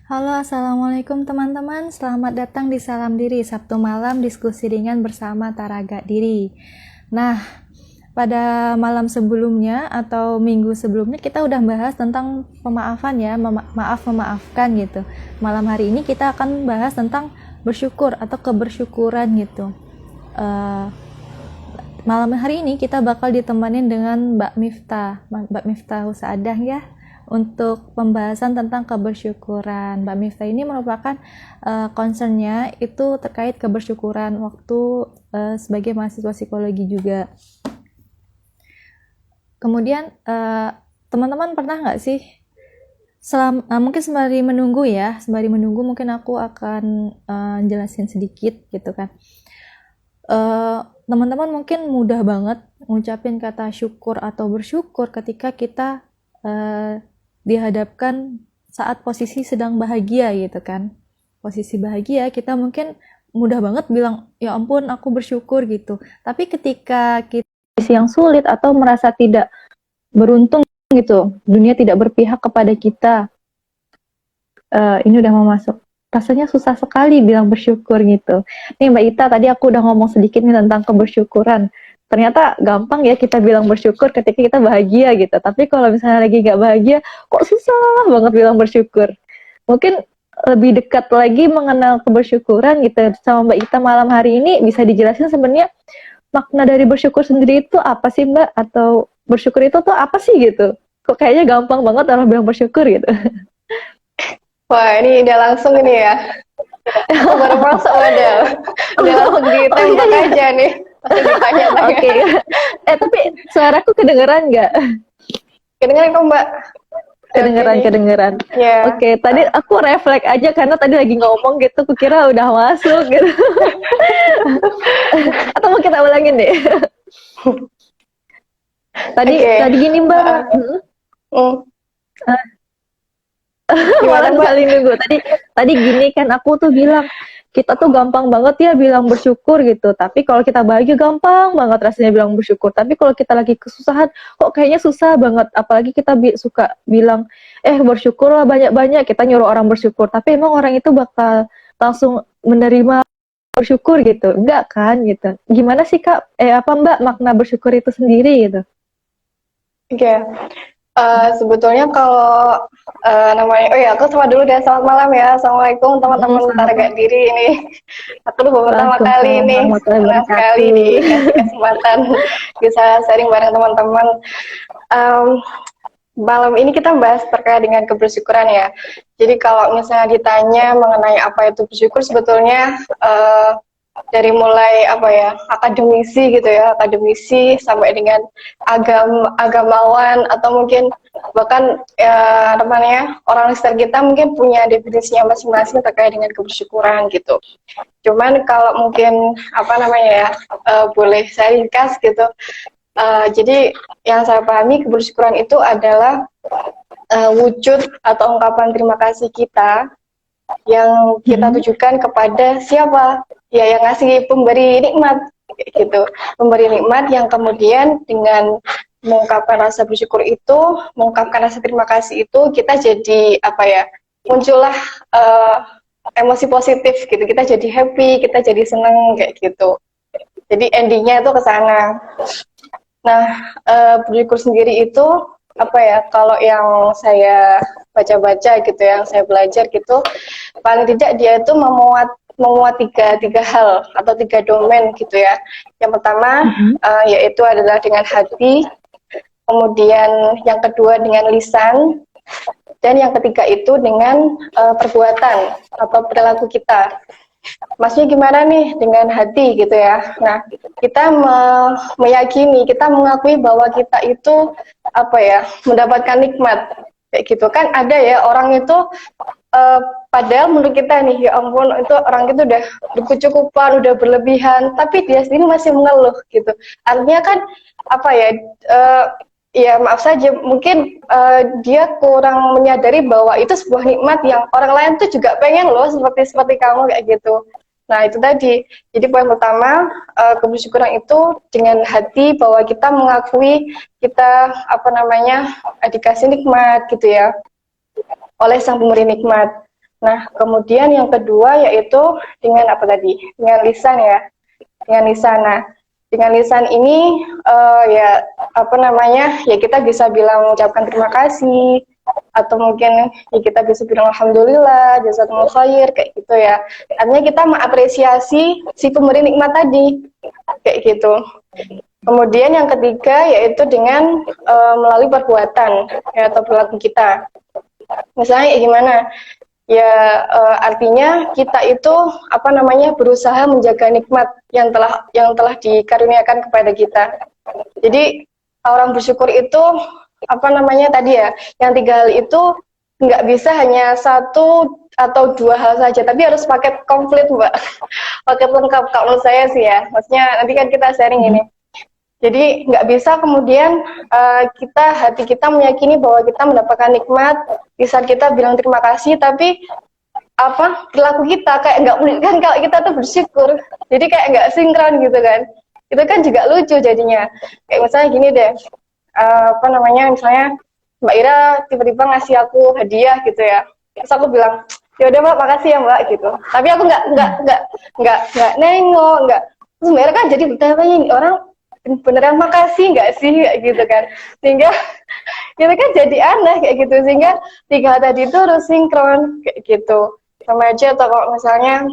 Halo, Assalamualaikum teman-teman. Selamat datang di Salam Diri, Sabtu malam diskusi ringan bersama Taraga Diri. Nah, pada malam sebelumnya atau minggu sebelumnya kita udah bahas tentang pemaafan ya, maaf memaafkan gitu. Malam hari ini kita akan bahas tentang bersyukur atau kebersyukuran gitu. Eh, Malam hari ini kita bakal ditemanin dengan Mbak Miftah Husaadah ya, untuk pembahasan tentang kebersyukuran. Mbak Miftah ini merupakan concernnya itu terkait kebersyukuran waktu sebagai mahasiswa psikologi juga. Kemudian teman-teman pernah nggak sih mungkin sembari menunggu mungkin aku akan jelasin sedikit gitu kan. Teman-teman mungkin mudah banget ngucapin kata syukur atau bersyukur ketika kita dihadapkan saat posisi sedang bahagia gitu kan. Posisi bahagia kita mungkin mudah banget bilang ya ampun aku bersyukur gitu. Tapi ketika kita posisi yang sulit atau merasa tidak beruntung gitu, dunia tidak berpihak kepada kita, ini udah mau masuk, rasanya susah sekali bilang bersyukur gitu. Nih Mbak Ita, tadi aku udah ngomong sedikit nih tentang kebersyukuran. Ternyata gampang ya kita bilang bersyukur ketika kita bahagia gitu. Tapi kalau misalnya lagi gak bahagia, kok susah banget bilang bersyukur. Mungkin lebih dekat lagi mengenal kebersyukuran gitu sama Mbak Ita malam hari ini, bisa dijelasin sebenarnya makna dari bersyukur sendiri itu apa sih Mbak? Atau bersyukur itu tuh apa sih gitu? Kok kayaknya gampang banget orang bilang bersyukur gitu. Wah, ini udah langsung ini ya. Aku baru masuk udah langsung ditembak iya. aja nih. Langsung ditanya-tanya. Oke. Tapi suaraku kedengeran nggak? Kedengeran kok Mbak? Kedengeran, Oke, kedengeran. ya. Oke, tadi aku refleks aja karena tadi lagi ngomong gitu, kukira udah masuk gitu. Atau mau kita ulangin deh. Tadi Oke. tadi gini Mbak. Hmm. Gimana Malah Mbak? saling nunggu. Tadi gini kan aku tuh bilang kita tuh gampang banget ya bilang bersyukur gitu. Tapi kalau kita bahagia gampang banget rasanya bilang bersyukur. Tapi kalau kita lagi kesusahan kok kayaknya susah banget. Apalagi kita suka bilang bersyukurlah banyak-banyak. Kita nyuruh orang bersyukur. Tapi emang orang itu bakal langsung menerima bersyukur gitu. Enggak kan gitu. Gimana sih Kak? Apa Mbak makna bersyukur itu sendiri gitu? Oke. Sebetulnya kalau namanya, oh ya aku sama dulu deh, selamat malam ya. Assalamualaikum teman-teman Sama-sama. Taraga Diri ini. Aku tuh baru pertama kali Waalaikumsalam nih, warahmatullahi senang sekali wabarakatuh. dikasih kesempatan bisa sharing bareng teman-teman. Em, Malam ini kita bahas terkait dengan kebersyukuran ya. Jadi kalau misalnya ditanya mengenai apa itu bersyukur, sebetulnya dari mulai apa ya, akademisi gitu ya, akademisi sampai dengan agamawan atau mungkin bahkan ya namanya orang sekitar kita mungkin punya definisinya masing-masing terkait dengan kebersyukuran gitu. Cuman kalau mungkin apa namanya ya, boleh saya ringkas gitu. Jadi yang saya pahami kebersyukuran itu adalah wujud atau ungkapan terima kasih kita yang kita Mm-mm. tujukan kepada siapa? Ya yang ngasih pemberi nikmat gitu. Pemberi nikmat yang kemudian dengan mengungkapkan rasa bersyukur itu, mengungkapkan rasa terima kasih itu, kita jadi apa ya? Muncullah emosi positif gitu. Kita jadi happy, kita jadi seneng kayak gitu. Jadi endingnya itu ke sana. Nah, bersyukur sendiri itu apa ya? Kalau yang saya baca-baca gitu, yang saya belajar gitu, paling tidak dia itu memuat tiga hal atau tiga domain gitu ya. Yang pertama Mm-mm. yaitu adalah dengan hati, kemudian yang kedua dengan lisan, dan yang ketiga itu dengan perbuatan atau perilaku kita. Maksudnya gimana nih dengan hati gitu ya. Nah, kita meyakini, kita mengakui bahwa kita itu apa ya, mendapatkan nikmat. Kayak gitu kan ada ya orang itu uh, padahal menurut kita nih ya ampun itu orang itu udah berkecukupan, udah berlebihan, tapi dia sendiri masih mengeluh gitu. Artinya kan apa ya ya maaf saja mungkin dia kurang menyadari bahwa itu sebuah nikmat yang orang lain tuh juga pengen loh seperti kamu kayak gitu. Nah itu tadi. Jadi poin pertama kebersyukuran itu dengan hati bahwa kita mengakui kita apa namanya dikasih nikmat gitu ya oleh sang pemberi nikmat. Nah, kemudian yang kedua yaitu dengan apa tadi? Dengan lisan ya. Dengan lisan. Nah, dengan lisan ini ya apa namanya? Ya kita bisa bilang mengucapkan terima kasih atau mungkin ya kita bisa bilang alhamdulillah, jazakumullah khair kayak gitu ya. Artinya kita mengapresiasi si pemberi nikmat tadi kayak gitu. Kemudian yang ketiga yaitu dengan melalui perbuatan ya, atau perilaku kita. Misalnya ya gimana? Ya artinya kita itu apa namanya berusaha menjaga nikmat yang telah dikaruniakan kepada kita. Jadi orang bersyukur itu apa namanya tadi ya, yang tiga hal itu nggak bisa hanya satu atau dua hal saja, tapi harus paket komplit Mbak, paket lengkap kalau menurut saya sih ya. Maksudnya nanti kan kita sharing ini. Jadi nggak bisa kemudian hati kita meyakini bahwa kita mendapatkan nikmat, di saat kita bilang terima kasih, tapi apa perilaku kita kayak nggak kan kalau kita tuh bersyukur, jadi kayak nggak sinkron gitu kan. Itu kan juga lucu jadinya. Kayak misalnya gini deh, apa namanya misalnya Mbak Ira tiba-tiba ngasih aku hadiah gitu ya, terus aku bilang ya udah Mbak makasih ya Mbak gitu. Tapi aku nggak nengok, nggak. Terus Mbak Ira kan jadi bertanya ini orang beneran makasih nggak sih kayak gitu kan, sehingga itu kan jadi aneh kayak gitu, sehingga tiga hal tadi itu harus sinkron kayak gitu. Sama aja atau kalau misalnya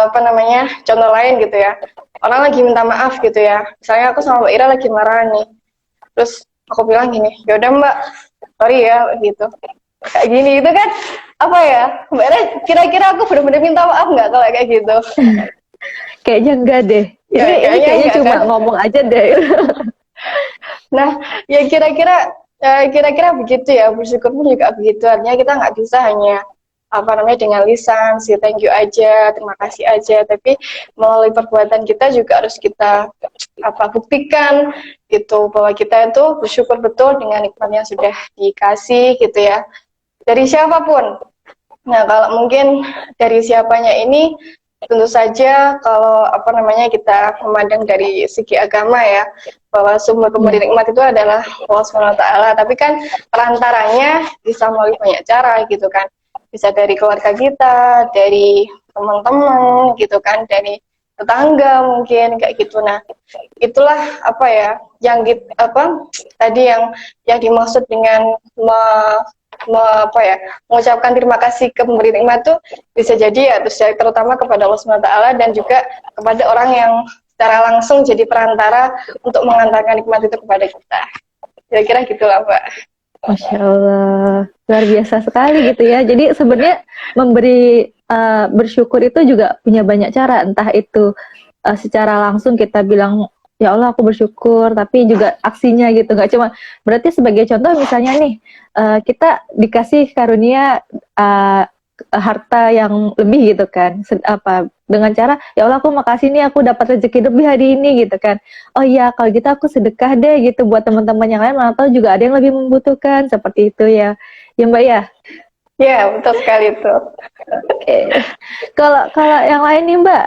apa namanya contoh lain gitu ya, orang lagi minta maaf gitu ya, misalnya aku sama Mbak Ira lagi marah nih, terus aku bilang gini ya udah Mbak sorry ya gitu, kayak gini itu kan apa ya Mbak Ira kira-kira aku benar-benar minta maaf nggak kalau kayak gitu? Kayaknya enggak deh. Ini kayaknya enggak, cuma kan? ngomong aja deh. Nah, ya kira-kira begitu ya, bersyukur pun juga begitu. Artinya kita nggak bisa hanya apa namanya dengan lisan, si thank you aja, terima kasih aja, tapi melalui perbuatan kita juga harus kita apa buktikan gitu bahwa kita itu bersyukur betul dengan nikmat yang sudah dikasih gitu ya. Dari siapapun. Nah, kalau mungkin dari siapanya ini tentu saja kalau apa namanya kita memandang dari segi agama ya, bahwa sumber pemberi nikmat itu adalah Allah Subhanahu wa taala, tapi kan perantaranya bisa melalui banyak cara gitu kan. Bisa dari keluarga kita, dari teman-teman gitu kan, dari tetangga mungkin kayak gitu. Nah, itulah apa ya yang apa tadi yang dimaksud dengan apa ya mengucapkan terima kasih ke pemberi nikmat itu bisa jadi ya terutama kepada Allah Subhanahu wa taala dan juga kepada orang yang secara langsung jadi perantara untuk mengantarkan nikmat itu kepada kita. Kira-kira gitulah Mbak. Masya Allah, luar biasa sekali gitu ya. Jadi sebenarnya memberi bersyukur itu juga punya banyak cara. Entah itu secara langsung kita bilang ya Allah aku bersyukur, tapi juga aksinya gitu. Nggak cuma berarti sebagai contoh misalnya nih kita dikasih karunia harta yang lebih gitu kan. Apa dengan cara ya Allah aku makasih nih aku dapat rezeki lebih hari ini gitu kan. Oh iya kalau gitu aku sedekah deh gitu buat teman-teman yang lain atau juga ada yang lebih membutuhkan seperti itu ya. Ya Mbak ya. Ya betul sekali itu. Oke. Kalau yang lain nih Mbak,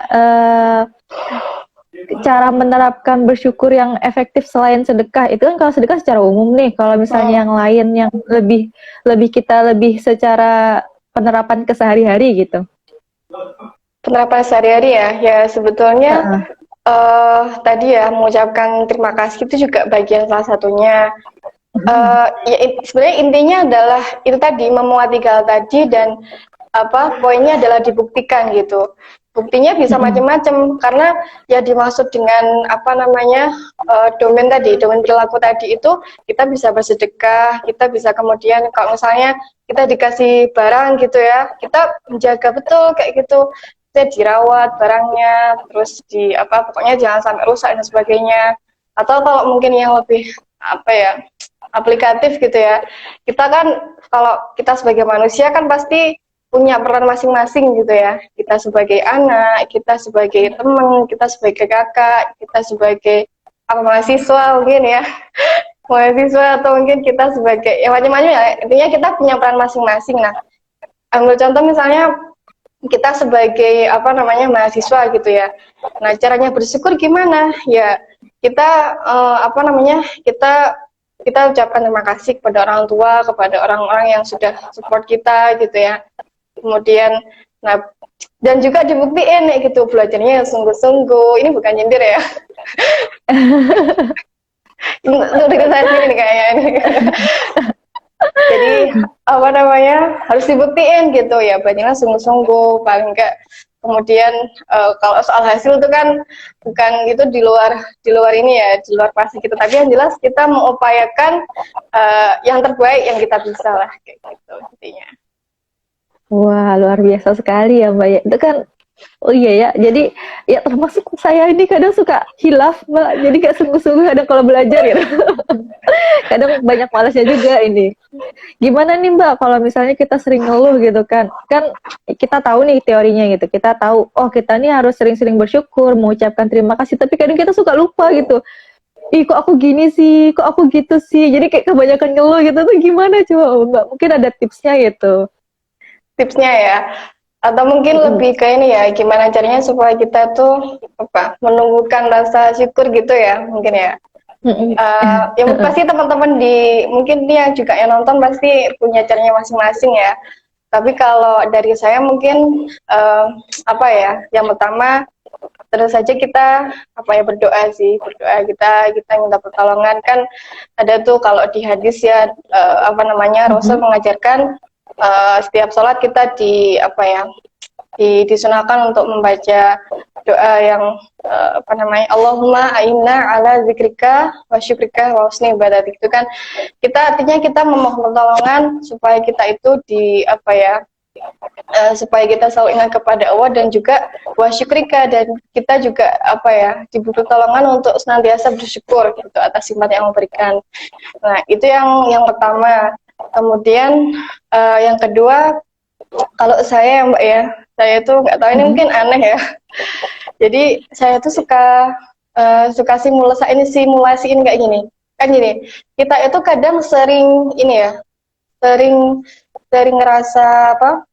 cara menerapkan bersyukur yang efektif selain sedekah itu kan kalau sedekah secara umum nih. Kalau misalnya yang lain yang lebih secara penerapan kesehari-hari gitu. Penerapan sehari-hari ya sebetulnya tadi ya mengucapkan terima kasih itu juga bagian salah satunya. Ya sebenarnya intinya adalah itu tadi memuat tiga hal tadi dan apa poinnya adalah dibuktikan gitu. Buktinya bisa macam-macam karena ya dimaksud dengan apa namanya domain perilaku tadi itu kita bisa bersedekah, kita bisa kemudian kalau misalnya kita dikasih barang gitu ya, kita menjaga betul kayak gitu, kita dirawat barangnya, terus di apa pokoknya jangan sampai rusak dan sebagainya. Atau kalau mungkin yang lebih apa ya aplikatif gitu ya, kita kan kalau kita sebagai manusia kan pasti punya peran masing-masing gitu ya. Kita sebagai anak, kita sebagai teman, kita sebagai kakak, kita sebagai apa mahasiswa mungkin ya, mahasiswa atau mungkin kita sebagai ya macam-macam ya. Intinya kita punya peran masing-masing. Nah, ambil contoh misalnya kita sebagai apa namanya mahasiswa gitu ya. Nah, caranya bersyukur gimana? Ya kita apa namanya kita ucapkan terima kasih kepada orang tua, kepada orang-orang yang sudah support kita gitu ya. Kemudian, nah, dan juga dibuktiin ya gitu, belajarnya sungguh-sungguh. Ini bukan nyindir ya. Untuk diri saya sendiri nih kayaknya ini. Jadi apa namanya, harus dibuktiin gitu ya, belajarnya sungguh-sungguh, paling enggak. Kemudian kalau soal hasil itu kan bukan itu di luar ini ya, di luar pasti kita, tapi yang jelas kita mengupayakan yang terbaik yang kita bisa lah, kayak gitu intinya. Wah, luar biasa sekali ya Mbak ya. Itu kan, oh iya ya, jadi ya termasuk saya ini kadang suka hilaf Mbak, jadi gak sungguh-sungguh kadang kalau belajar gitu. Kadang banyak malasnya juga ini. Gimana nih Mbak, kalau misalnya kita sering ngeluh gitu kan, kan kita tahu nih teorinya gitu, kita tahu, oh kita nih harus sering-sering bersyukur, mengucapkan terima kasih, tapi kadang kita suka lupa gitu. Ih kok aku gini sih, kok aku gitu sih, jadi kayak kebanyakan ngeluh gitu tuh gimana coba Mbak, mungkin ada tipsnya gitu. Tipsnya ya, atau mungkin lebih ke ini ya, gimana caranya supaya kita tuh apa, menumbuhkan rasa syukur gitu ya, mungkin ya. Yang pasti teman-teman di mungkin nih yang juga yang nonton pasti punya caranya masing-masing ya. Tapi kalau dari saya mungkin apa ya, yang pertama terus saja kita apa ya, berdoa sih, berdoa, kita minta pertolongan. Kan ada tuh kalau di hadis ya, apa namanya, Rasul mengajarkan setiap sholat kita di apa ya, disunahkan untuk membaca doa yang apa namanya, Allahumma a'inna ala zikrika wa syukrika wa husni ibadatik. Itu kan kita artinya kita memohon pertolongan supaya kita itu di apa ya, supaya kita selalu ingat kepada Allah, dan juga wa syukrika, dan kita juga apa ya, diberi pertolongan untuk senantiasa bersyukur gitu atas nikmat yang Allah berikan. Nah, itu yang pertama. Kemudian yang kedua, kalau saya Mbak ya, saya tuh nggak tahu ini mungkin aneh ya. Jadi saya tuh suka simulasiin kayak gini. Kan gini, kita itu kadang sering ini ya, sering ngerasa apa,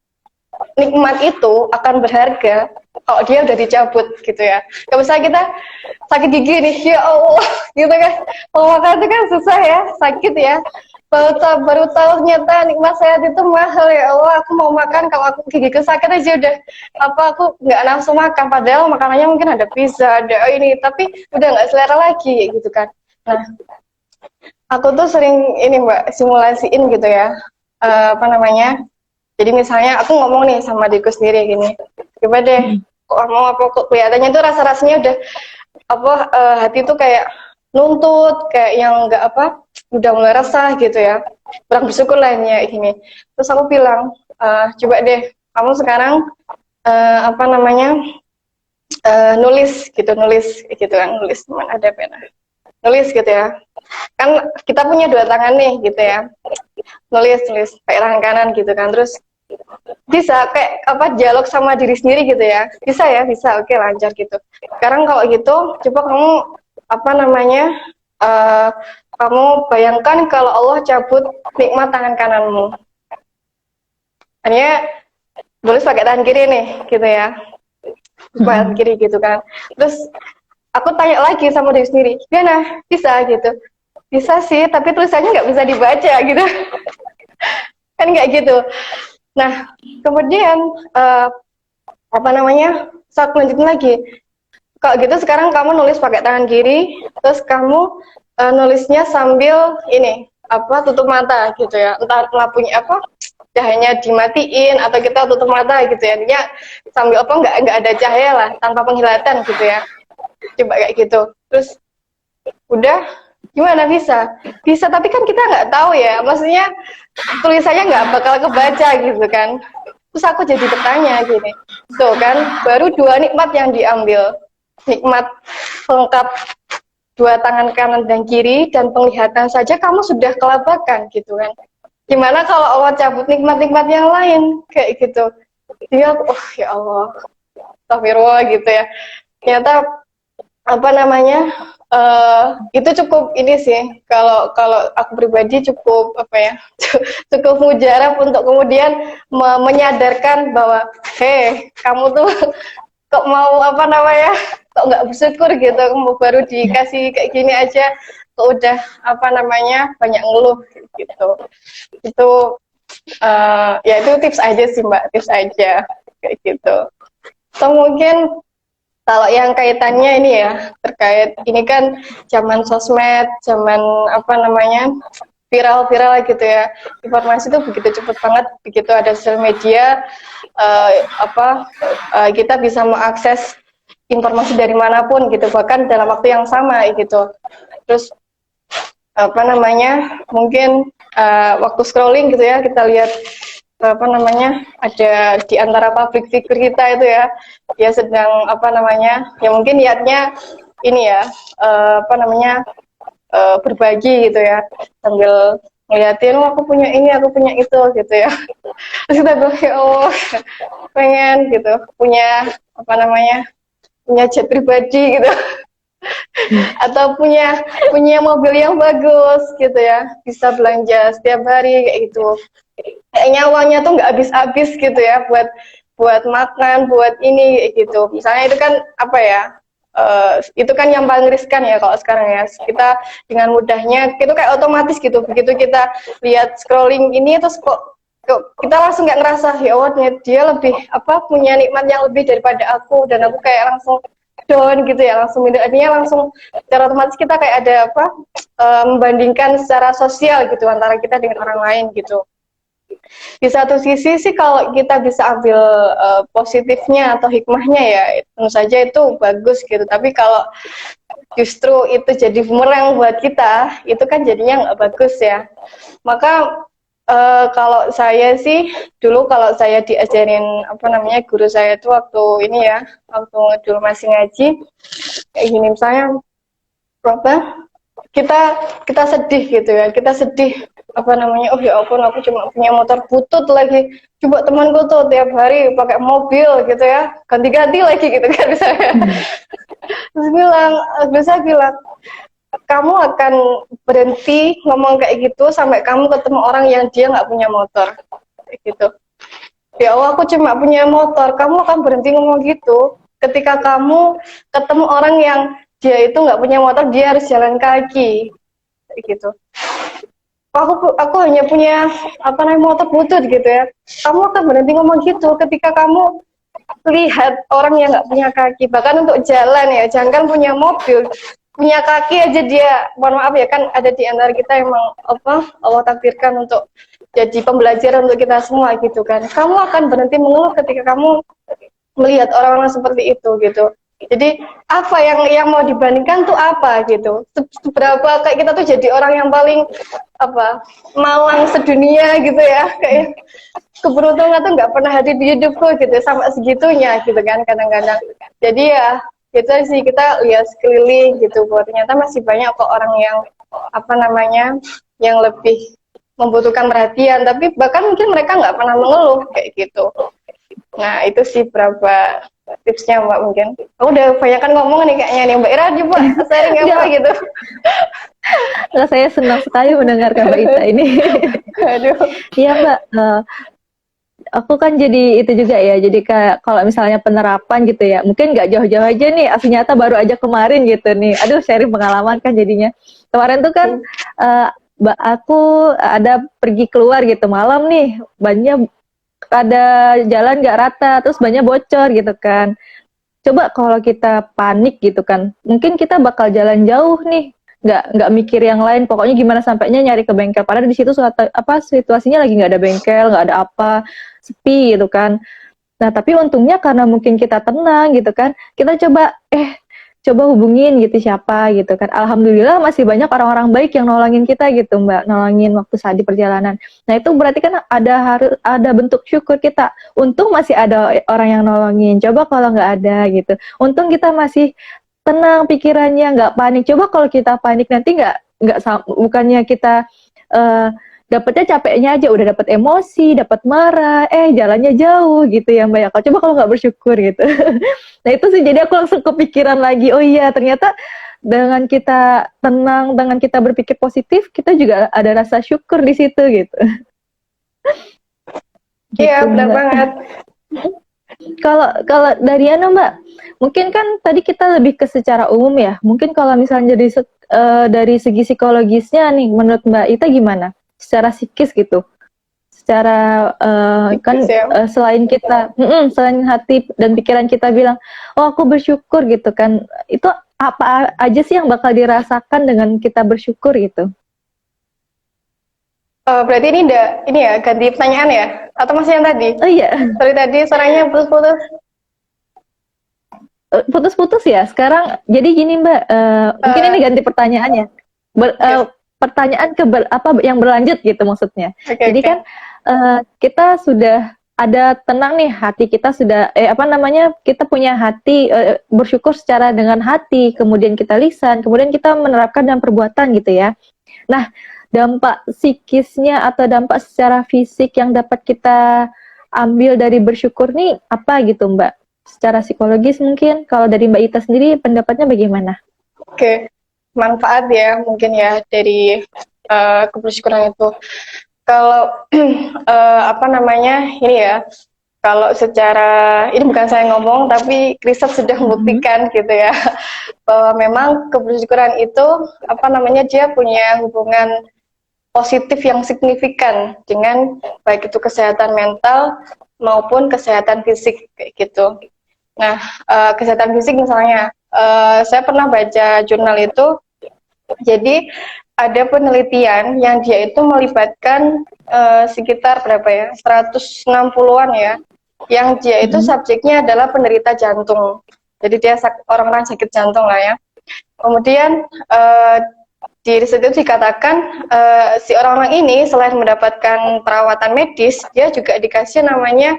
nikmat itu akan berharga kalau dia udah dicabut gitu ya. Kalau misalnya kita sakit gigi nih, ya Allah, gitu kan, mau makan itu kan susah ya, sakit ya. Baru tahu ternyata nikmat sehat itu mahal, ya Allah, aku mau makan, kalau aku gigiku sakit aja udah apa, aku nggak nafsu makan, padahal makanannya mungkin ada pizza, ada ini, tapi udah nggak selera lagi gitu kan. Nah, aku tuh sering ini Mbak, simulasiin gitu ya, apa namanya, jadi misalnya aku ngomong nih sama diriku sendiri gini, coba deh, kok kelihatannya tuh rasa-rasanya udah apa, hati tuh kayak nuntut, kayak yang nggak apa, udah mulai resah gitu ya, kurang bersyukur lainnya ini. Terus aku bilang, coba deh kamu sekarang apa namanya, nulis gitu kan, nulis, mana ada pena, nulis gitu ya, kan kita punya dua tangan nih gitu ya, nulis pakai tangan kanan gitu kan, terus bisa kayak apa, dialog sama diri sendiri gitu ya, bisa, oke, lancar gitu. Sekarang kalau gitu coba kamu apa namanya, kamu bayangkan kalau Allah cabut nikmat tangan kananmu, hanya tulis pakai tangan kiri nih gitu ya, tangan kiri gitu kan. Terus aku tanya lagi sama diri sendiri, gimana, bisa gitu, bisa sih, tapi tulisannya nggak bisa dibaca gitu. Kan nggak gitu. Nah, kemudian apa namanya, saat lanjutin lagi, kalau gitu sekarang kamu nulis pakai tangan kiri, terus kamu nulisnya sambil ini apa, tutup mata gitu ya, entah lampunya apa, cahayanya dimatiin atau kita tutup mata gitu ya, intinya sambil apa, nggak ada cahaya lah, tanpa penghilatan gitu ya, coba kayak gitu. Terus udah, gimana, bisa, tapi kan kita nggak tahu ya, maksudnya tulisannya nggak bakal kebaca gitu kan. Terus aku jadi bertanya gini, tuh kan baru dua nikmat yang diambil, nikmat lengkap dua tangan kanan dan kiri dan penglihatan saja kamu sudah kelabakan gitu kan. Gimana kalau Allah cabut nikmat-nikmat yang lain kayak gitu. Dia, oh ya Allah, astagfirullah gitu ya. Ternyata apa namanya, itu cukup ini sih, kalau aku pribadi cukup apa ya, cukup mujarab untuk kemudian menyadarkan bahwa hei, kamu tuh kok mau apa namanya, kok nggak bersyukur gitu, kamu baru dikasih kayak gini aja kok udah apa namanya banyak ngeluh gitu. Itu Ya itu tips aja sih Mbak, tips aja kayak gitu. Atau mungkin kalau yang kaitannya ini ya, terkait ini kan zaman sosmed, zaman apa namanya, viral-viral gitu ya. Informasi itu begitu cepat banget, begitu ada sosial media, kita bisa mengakses informasi dari manapun gitu, bahkan dalam waktu yang sama gitu. Terus apa namanya, mungkin waktu scrolling gitu ya, kita lihat apa namanya, ada di antara public figure kita itu ya, dia sedang apa namanya, ya mungkin niatnya ini ya, apa namanya, berbagi gitu ya, sambil ngeliatin, oh aku punya ini, aku punya itu gitu ya. Terus kita bilang, ya Allah, pengen gitu punya apa namanya, punya jet pribadi gitu, atau punya mobil yang bagus gitu ya, bisa belanja setiap hari kayak gitu. Kayaknya uangnya tuh nggak habis-habis gitu ya, buat makan, buat ini kayak gitu. Misalnya itu kan apa ya, itu kan yang paling riskan ya kalau sekarang ya. Kita dengan mudahnya itu kayak otomatis gitu, begitu kita lihat scrolling ini terus kok kita langsung nggak ngerasa, ya Allah dia lebih apa, punya nikmat yang lebih daripada aku, dan aku kayak langsung down gitu ya, langsung artinya langsung secara otomatis kita kayak ada apa, membandingkan secara sosial gitu antara kita dengan orang lain gitu. Di satu sisi sih kalau kita bisa ambil positifnya atau hikmahnya ya tentu saja itu bagus gitu, tapi kalau justru itu jadi bumerang buat kita, itu kan jadinya nggak bagus ya. Maka kalau saya sih dulu, kalau saya diajarin apa namanya, guru saya itu waktu ini ya, waktu dulu masih ngaji kayak gini, misalnya apa, kita sedih gitu ya, kita sedih apa namanya, oh ya ampun aku cuma punya motor butut lagi, coba temanku tuh tiap hari pakai mobil gitu ya, ganti-ganti lagi gitu kan misalnya. Terus saya bilang, kamu akan berhenti ngomong kayak gitu sampai kamu ketemu orang yang dia nggak punya motor kayak gitu. Ya Allah, aku cuma punya motor, kamu akan berhenti ngomong gitu ketika kamu ketemu orang yang dia itu nggak punya motor, dia harus jalan kaki kayak gitu. Aku hanya punya apa namanya, motor butut gitu ya, kamu akan berhenti ngomong gitu ketika kamu lihat orang yang nggak punya kaki, bahkan untuk jalan ya, jangan punya mobil, punya kaki aja dia, mohon maaf ya, kan ada di antara kita emang apa, Allah takdirkan untuk jadi pembelajaran untuk kita semua gitu kan. Kamu akan berhenti mengeluh ketika kamu melihat orang-orang seperti itu gitu. Jadi apa yang mau dibandingkan tuh apa gitu, seberapa kayak kita tuh jadi orang yang paling apa, malang sedunia gitu ya, kayak keberuntungan tuh nggak pernah hadir di hidupku gitu, sampai segitunya gitu kan kadang-kadang. Jadi ya gitu sih, kita lihat sekeliling gitu, bahwa ternyata masih banyak kok orang yang apa namanya, yang lebih membutuhkan perhatian, tapi bahkan mungkin mereka nggak pernah mengeluh kayak gitu. Nah itu sih berapa tipsnya Mbak mungkin. Aku udah banyak kan ngomong nih kayaknya nih, Mbak Ira coba sharing apa gitu. Nah, saya senang sekali mendengarkan Mbak Ita ini. Aduh. Iya Mbak, aku kan jadi itu juga ya, jadi kayak kalau misalnya penerapan gitu ya, mungkin nggak jauh-jauh aja nih, asli nyata baru aja kemarin gitu nih. Aduh, sharing pengalaman kan jadinya. Kemarin tuh kan aku ada pergi keluar gitu malam nih, bannya ada jalan nggak rata, terus bannya bocor gitu kan. Coba kalau kita panik gitu kan, mungkin kita bakal jalan jauh nih, nggak mikir yang lain, pokoknya gimana sampainya nyari ke bengkel. Padahal di situ situasinya lagi nggak ada bengkel, nggak ada apa, sepi gitu kan. Nah tapi untungnya karena mungkin kita tenang gitu kan, kita coba hubungin gitu siapa gitu kan. Alhamdulillah masih banyak orang-orang baik yang nolongin kita gitu Mbak, nolongin waktu saat di perjalanan. Nah itu berarti kan ada bentuk syukur kita. Untung masih ada orang yang nolongin. Coba kalau nggak ada gitu. Untung kita masih tenang pikirannya, nggak panik. Coba kalau kita panik nanti bukannya kita dapatnya capeknya aja, udah dapat emosi, dapat marah, jalannya jauh gitu ya Mbak ya. Coba kalau nggak bersyukur gitu. Nah itu sih, jadi aku langsung kepikiran lagi, oh iya ternyata dengan kita tenang, dengan kita berpikir positif, kita juga ada rasa syukur di situ gitu. Iya, Gitu, benar Mbak. banget. Kalau dari Ana Mbak, mungkin kan tadi kita lebih ke secara umum ya. Mungkin kalau misalnya dari segi psikologisnya nih, menurut Mbak Ita gimana? Secara psikis gitu, secara kan selain kita selain hati dan pikiran kita bilang oh aku bersyukur gitu kan, itu apa aja sih yang bakal dirasakan dengan kita bersyukur gitu? Berarti ini ya ganti pertanyaan ya? Atau masih yang tadi? Oh iya. Sorry tadi suaranya putus-putus. Putus-putus ya. Sekarang jadi gini Mbak, mungkin ini ganti pertanyaannya. Pertanyaan apa yang berlanjut gitu maksudnya. Jadi kan kita sudah ada tenang nih, hati kita sudah kita punya hati bersyukur secara dengan hati, kemudian kita lisan, kemudian kita menerapkan dalam perbuatan gitu ya. Nah, dampak psikisnya atau dampak secara fisik yang dapat kita ambil dari bersyukur nih apa gitu Mbak? Secara psikologis mungkin, kalau dari Mbak Ita sendiri pendapatnya bagaimana? Oke, manfaat ya mungkin ya dari kebersyukuran itu. Kalau ini ya, kalau secara ini bukan saya ngomong tapi riset sudah membuktikan gitu ya, bahwa memang kebersyukuran itu dia punya hubungan positif yang signifikan dengan baik itu kesehatan mental maupun kesehatan fisik kayak gitu. Nah, kesehatan fisik misalnya, saya pernah baca jurnal itu, jadi ada penelitian yang dia itu melibatkan sekitar berapa ya, 160-an ya, yang dia itu subjeknya adalah penderita jantung. Jadi dia orang-orang sakit jantung lah ya. Kemudian di riset itu dikatakan si orang-orang ini selain mendapatkan perawatan medis, dia juga dikasih namanya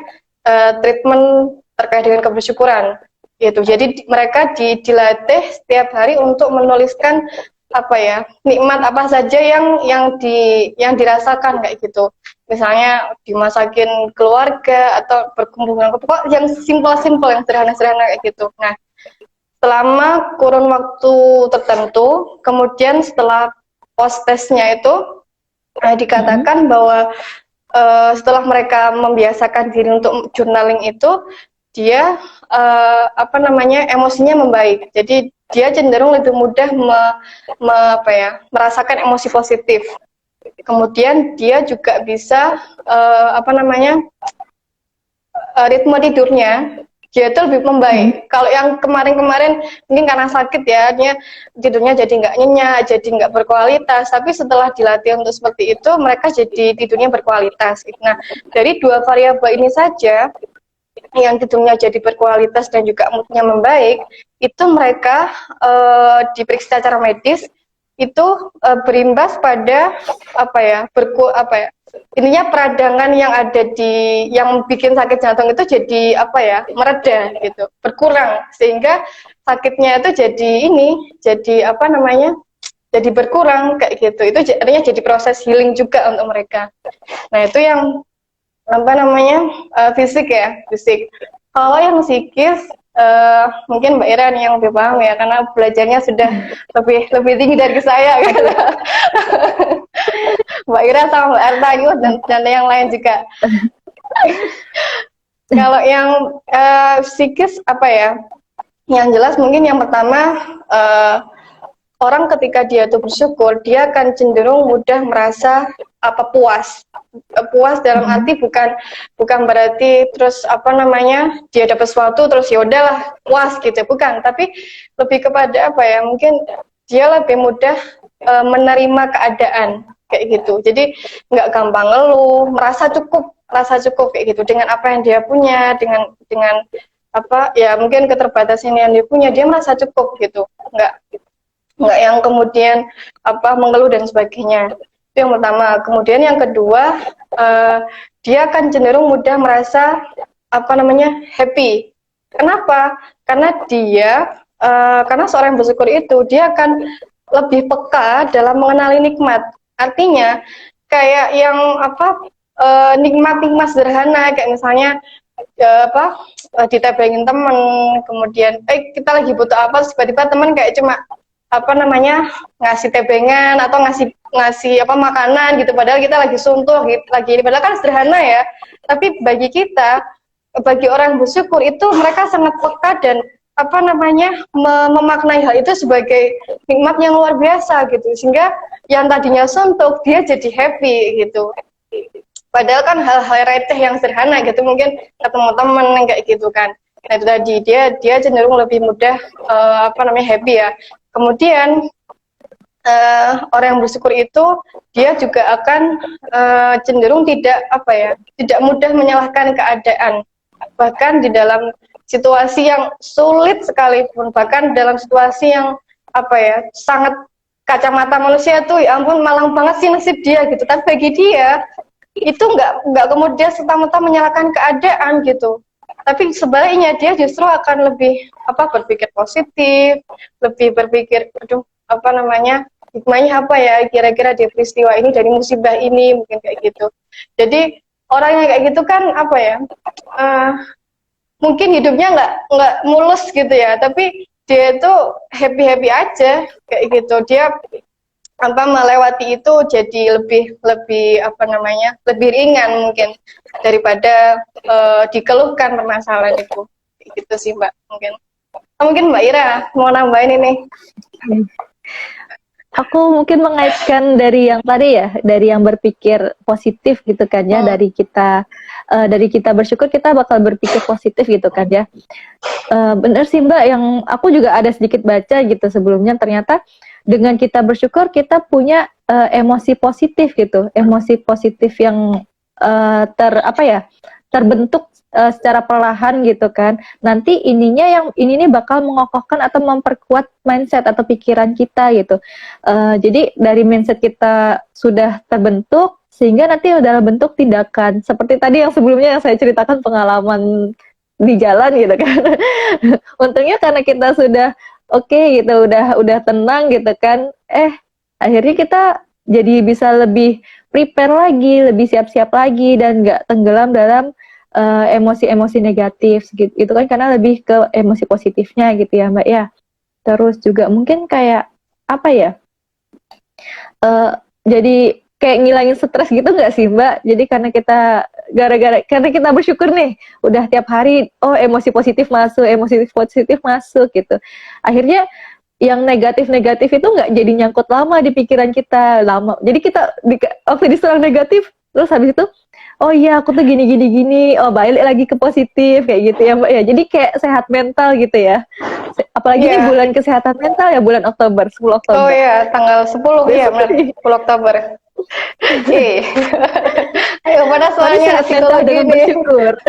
treatment terkait dengan kebersyukuran gitu. Jadi mereka dilatih setiap hari untuk menuliskan nikmat apa saja yang dirasakan kayak gitu. Misalnya dimasakin keluarga atau berkumpul dengan pokok yang simpel-simpel, yang sederhana-sederhana kayak gitu. Nah, selama kurun waktu tertentu, kemudian setelah post-testnya itu dikatakan bahwa setelah mereka membiasakan diri untuk journaling itu, dia emosinya membaik. Jadi dia cenderung lebih mudah merasakan emosi positif. Kemudian dia juga bisa ritme tidurnya dia itu lebih membaik. Kalau yang kemarin-kemarin mungkin karena sakit ya, dia tidurnya jadi nggak nyenyak, jadi nggak berkualitas. Tapi setelah dilatih untuk seperti itu, mereka jadi tidurnya berkualitas. Nah, dari dua variabel ini saja, yang tidurnya jadi berkualitas dan juga moodnya membaik, itu mereka diperiksa secara medis itu berimbas pada intinya peradangan yang ada yang bikin sakit jantung itu jadi mereda gitu, berkurang, sehingga sakitnya itu jadi berkurang kayak gitu. Itu artinya jadi proses healing juga untuk mereka. Nah, itu yang fisik ya, fisik. Kalau yang psikis mungkin Mbak Ira nih yang lebih paham ya, karena belajarnya sudah lebih tinggi dari saya gitu. Mbak Ira sama Mbak Arta gitu, dan yang lain juga. Kalau yang psikis yang jelas mungkin yang pertama, orang ketika dia tuh bersyukur, dia akan cenderung mudah merasa puas. Puas dalam arti bukan berarti terus dia dapat sesuatu terus ya udahlah puas gitu, bukan, tapi lebih kepada mungkin dia lebih mudah menerima keadaan kayak gitu. Jadi nggak gampang ngeluh, merasa cukup kayak gitu dengan apa yang dia punya, dengan mungkin keterbatasan yang dia punya, dia merasa cukup gitu, nggak yang kemudian mengeluh dan sebagainya. Itu yang pertama. Kemudian yang kedua, dia akan cenderung mudah merasa happy. Kenapa? Karena karena seorang yang bersyukur itu dia akan lebih peka dalam mengenali nikmat. Artinya kayak yang nikmat sederhana, kayak misalnya ditebengin temen, kemudian kita lagi butuh apa, tiba-tiba temen kayak cuma ngasih tebengan atau ngasih makanan gitu, padahal kita lagi suntuk lagi, padahal kan sederhana ya, tapi bagi orang bersyukur itu mereka sangat peka dan memaknai hal itu sebagai nikmat yang luar biasa gitu, sehingga yang tadinya suntuk dia jadi happy gitu. Padahal kan hal-hal receh yang sederhana gitu, mungkin ketemu temen kayak gitu kan. Nah itu tadi dia cenderung lebih mudah happy ya. Kemudian orang yang bersyukur itu dia juga akan cenderung tidak mudah menyalahkan keadaan, bahkan di dalam situasi yang sulit sekalipun, bahkan dalam situasi yang sangat kacamata manusia tuh ya ampun malang banget sih nasib dia gitu, tapi bagi dia itu nggak kemudian serta-merta menyalahkan keadaan gitu, tapi sebaliknya dia justru akan lebih berpikir positif, lebih berpikir aduh hikmahnya apa ya kira-kira di peristiwa ini, dari musibah ini, mungkin kayak gitu. Jadi orang yang kayak gitu kan mungkin hidupnya nggak mulus gitu ya, tapi dia itu happy happy aja kayak gitu. Dia melewati itu jadi lebih ringan mungkin daripada dikeluhkan permasalahan itu. Kayak gitu sih Mbak, mungkin Mbak Ira mau nambahin ini. Aku mungkin mengaitkan dari yang tadi ya, dari yang berpikir positif gitu kan ya, dari kita bersyukur kita bakal berpikir positif gitu kan ya. Bener sih Mbak, yang aku juga ada sedikit baca gitu sebelumnya, ternyata dengan kita bersyukur kita punya emosi positif gitu, emosi positif yang terbentuk secara perlahan gitu kan. Nanti ini bakal mengokohkan atau memperkuat mindset atau pikiran kita gitu. Jadi dari mindset kita sudah terbentuk sehingga nanti dalam bentuk tindakan. Seperti tadi yang sebelumnya yang saya ceritakan pengalaman di jalan gitu kan. Untungnya karena kita sudah gitu, udah tenang gitu kan. Akhirnya kita jadi bisa lebih prepare lagi, lebih siap-siap lagi dan nggak tenggelam dalam emosi-emosi negatif gitu. Itu kan karena lebih ke emosi positifnya gitu ya Mbak ya. Terus juga mungkin kayak jadi kayak ngilangin stres gitu nggak sih Mbak? Jadi karena kita bersyukur nih, udah tiap hari emosi positif masuk gitu. Akhirnya yang negatif-negatif itu nggak jadi nyangkut lama di pikiran kita lama. Jadi kita waktu diserang negatif, terus habis itu, oh iya aku tuh gini, balik lagi ke positif kayak gitu ya Mbak ya. Jadi kayak sehat mental gitu ya. Apalagi ini bulan kesehatan mental ya, bulan Oktober, 10 Oktober. Oh iya, tanggal 10 ya benar, 10 Oktober. Ayo pada soalnya mental dengan bersyukur.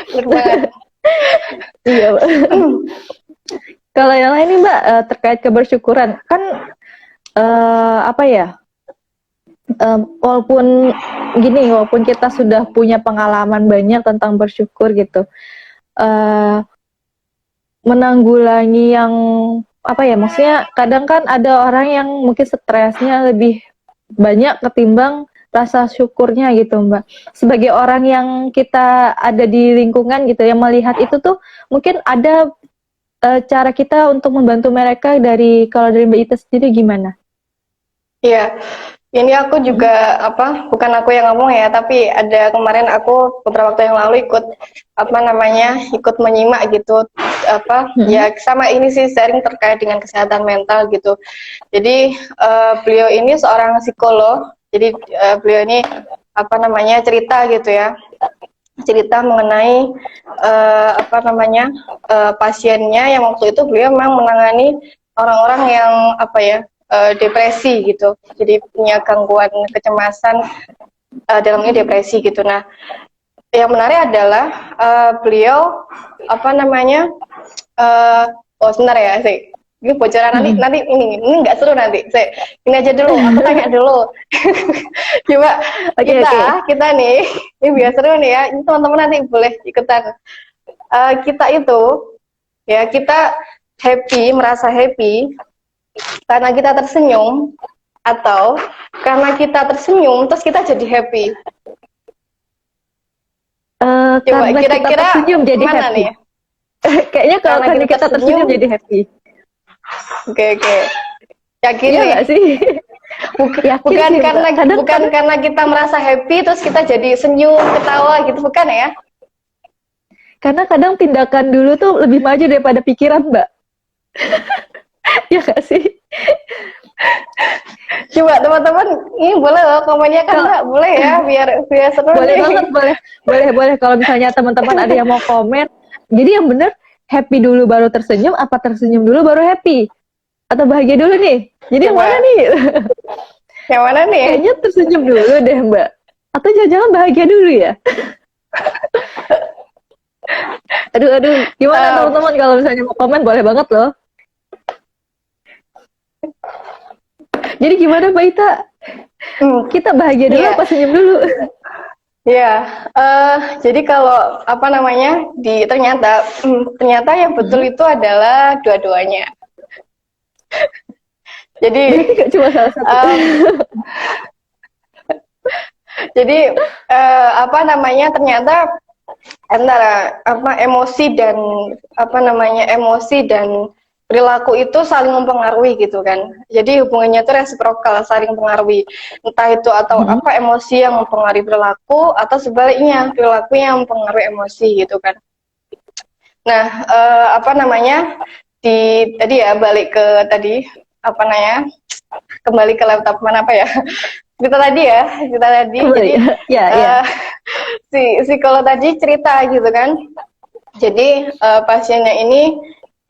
Benar banget. Iya Mbak. Kalau yang lain nih Mbak, terkait kebersyukuran kan walaupun kita sudah punya pengalaman banyak tentang bersyukur gitu, menanggulangi yang maksudnya kadang kan ada orang yang mungkin stresnya lebih banyak ketimbang rasa syukurnya gitu Mbak. Sebagai orang yang kita ada di lingkungan gitu yang melihat itu tuh, mungkin ada cara kita untuk membantu mereka kalau dari Mbak Ita sendiri gimana? Iya, ini aku juga bukan aku yang ngomong ya, tapi ada kemarin aku beberapa waktu yang lalu ikut menyimak gitu ya sama ini sih, sharing terkait dengan kesehatan mental gitu. Jadi beliau ini seorang psikolog, jadi beliau ini cerita gitu ya, cerita mengenai pasiennya yang waktu itu beliau memang menangani orang-orang yang depresi gitu, jadi punya gangguan kecemasan, dalamnya depresi gitu. Nah, yang menarik adalah beliau sebentar ya, ini bocoran nanti ini nggak seru nanti. Ini aja dulu, aku tanya dulu. Coba kita nih, ini biar seru nih ya. Ini teman-teman nanti boleh ikutan. Kita itu ya kita merasa happy karena kita tersenyum, atau karena kita tersenyum terus kita jadi happy. Coba kira-kira jadi mana happy nih? Kayaknya kalau karena kita tersenyum jadi happy. Oke. Yakin iya nggak sih? bukan karena kita merasa happy terus kita jadi senyum, ketawa gitu, bukan ya? Karena kadang tindakan dulu tuh lebih maju daripada pikiran Mbak. Ya nggak sih? Coba teman-teman, ini boleh loh komennya kan Mbak, boleh ya biar seru Boleh nih. banget, boleh kalau misalnya teman-teman ada yang mau komen. Jadi yang bener happy dulu baru tersenyum, apa tersenyum dulu baru happy? Atau bahagia dulu nih? Jadi yang mana Coba nih? yang mana nih? Kayaknya tersenyum dulu deh Mbak. Atau jangan-jangan bahagia dulu ya? Aduh, gimana Eh, teman-teman kalau misalnya mau komen boleh banget loh. Jadi gimana Mbak Ita? Kita bahagia dulu Iya, apa senyum dulu? iya. Jadi kalau apa namanya ternyata yang betul itu adalah dua-duanya. Berarti Jadi gak cuma salah satu. em, apa namanya ternyata antara emosi dan perilaku itu saling mempengaruhi gitu kan. Jadi hubungannya itu resiprokal, saling mempengaruhi. Entah itu atau apa emosi yang mempengaruhi perilaku atau sebaliknya perilaku yang mempengaruhi emosi gitu kan. Nah, apa namanya tadi ya balik ke tadi apa namanya kembali ke laptop mana apa ya kita tadi Kembali jadi ya. eh, si psikolog tadi cerita gitu kan. Jadi pasiennya ini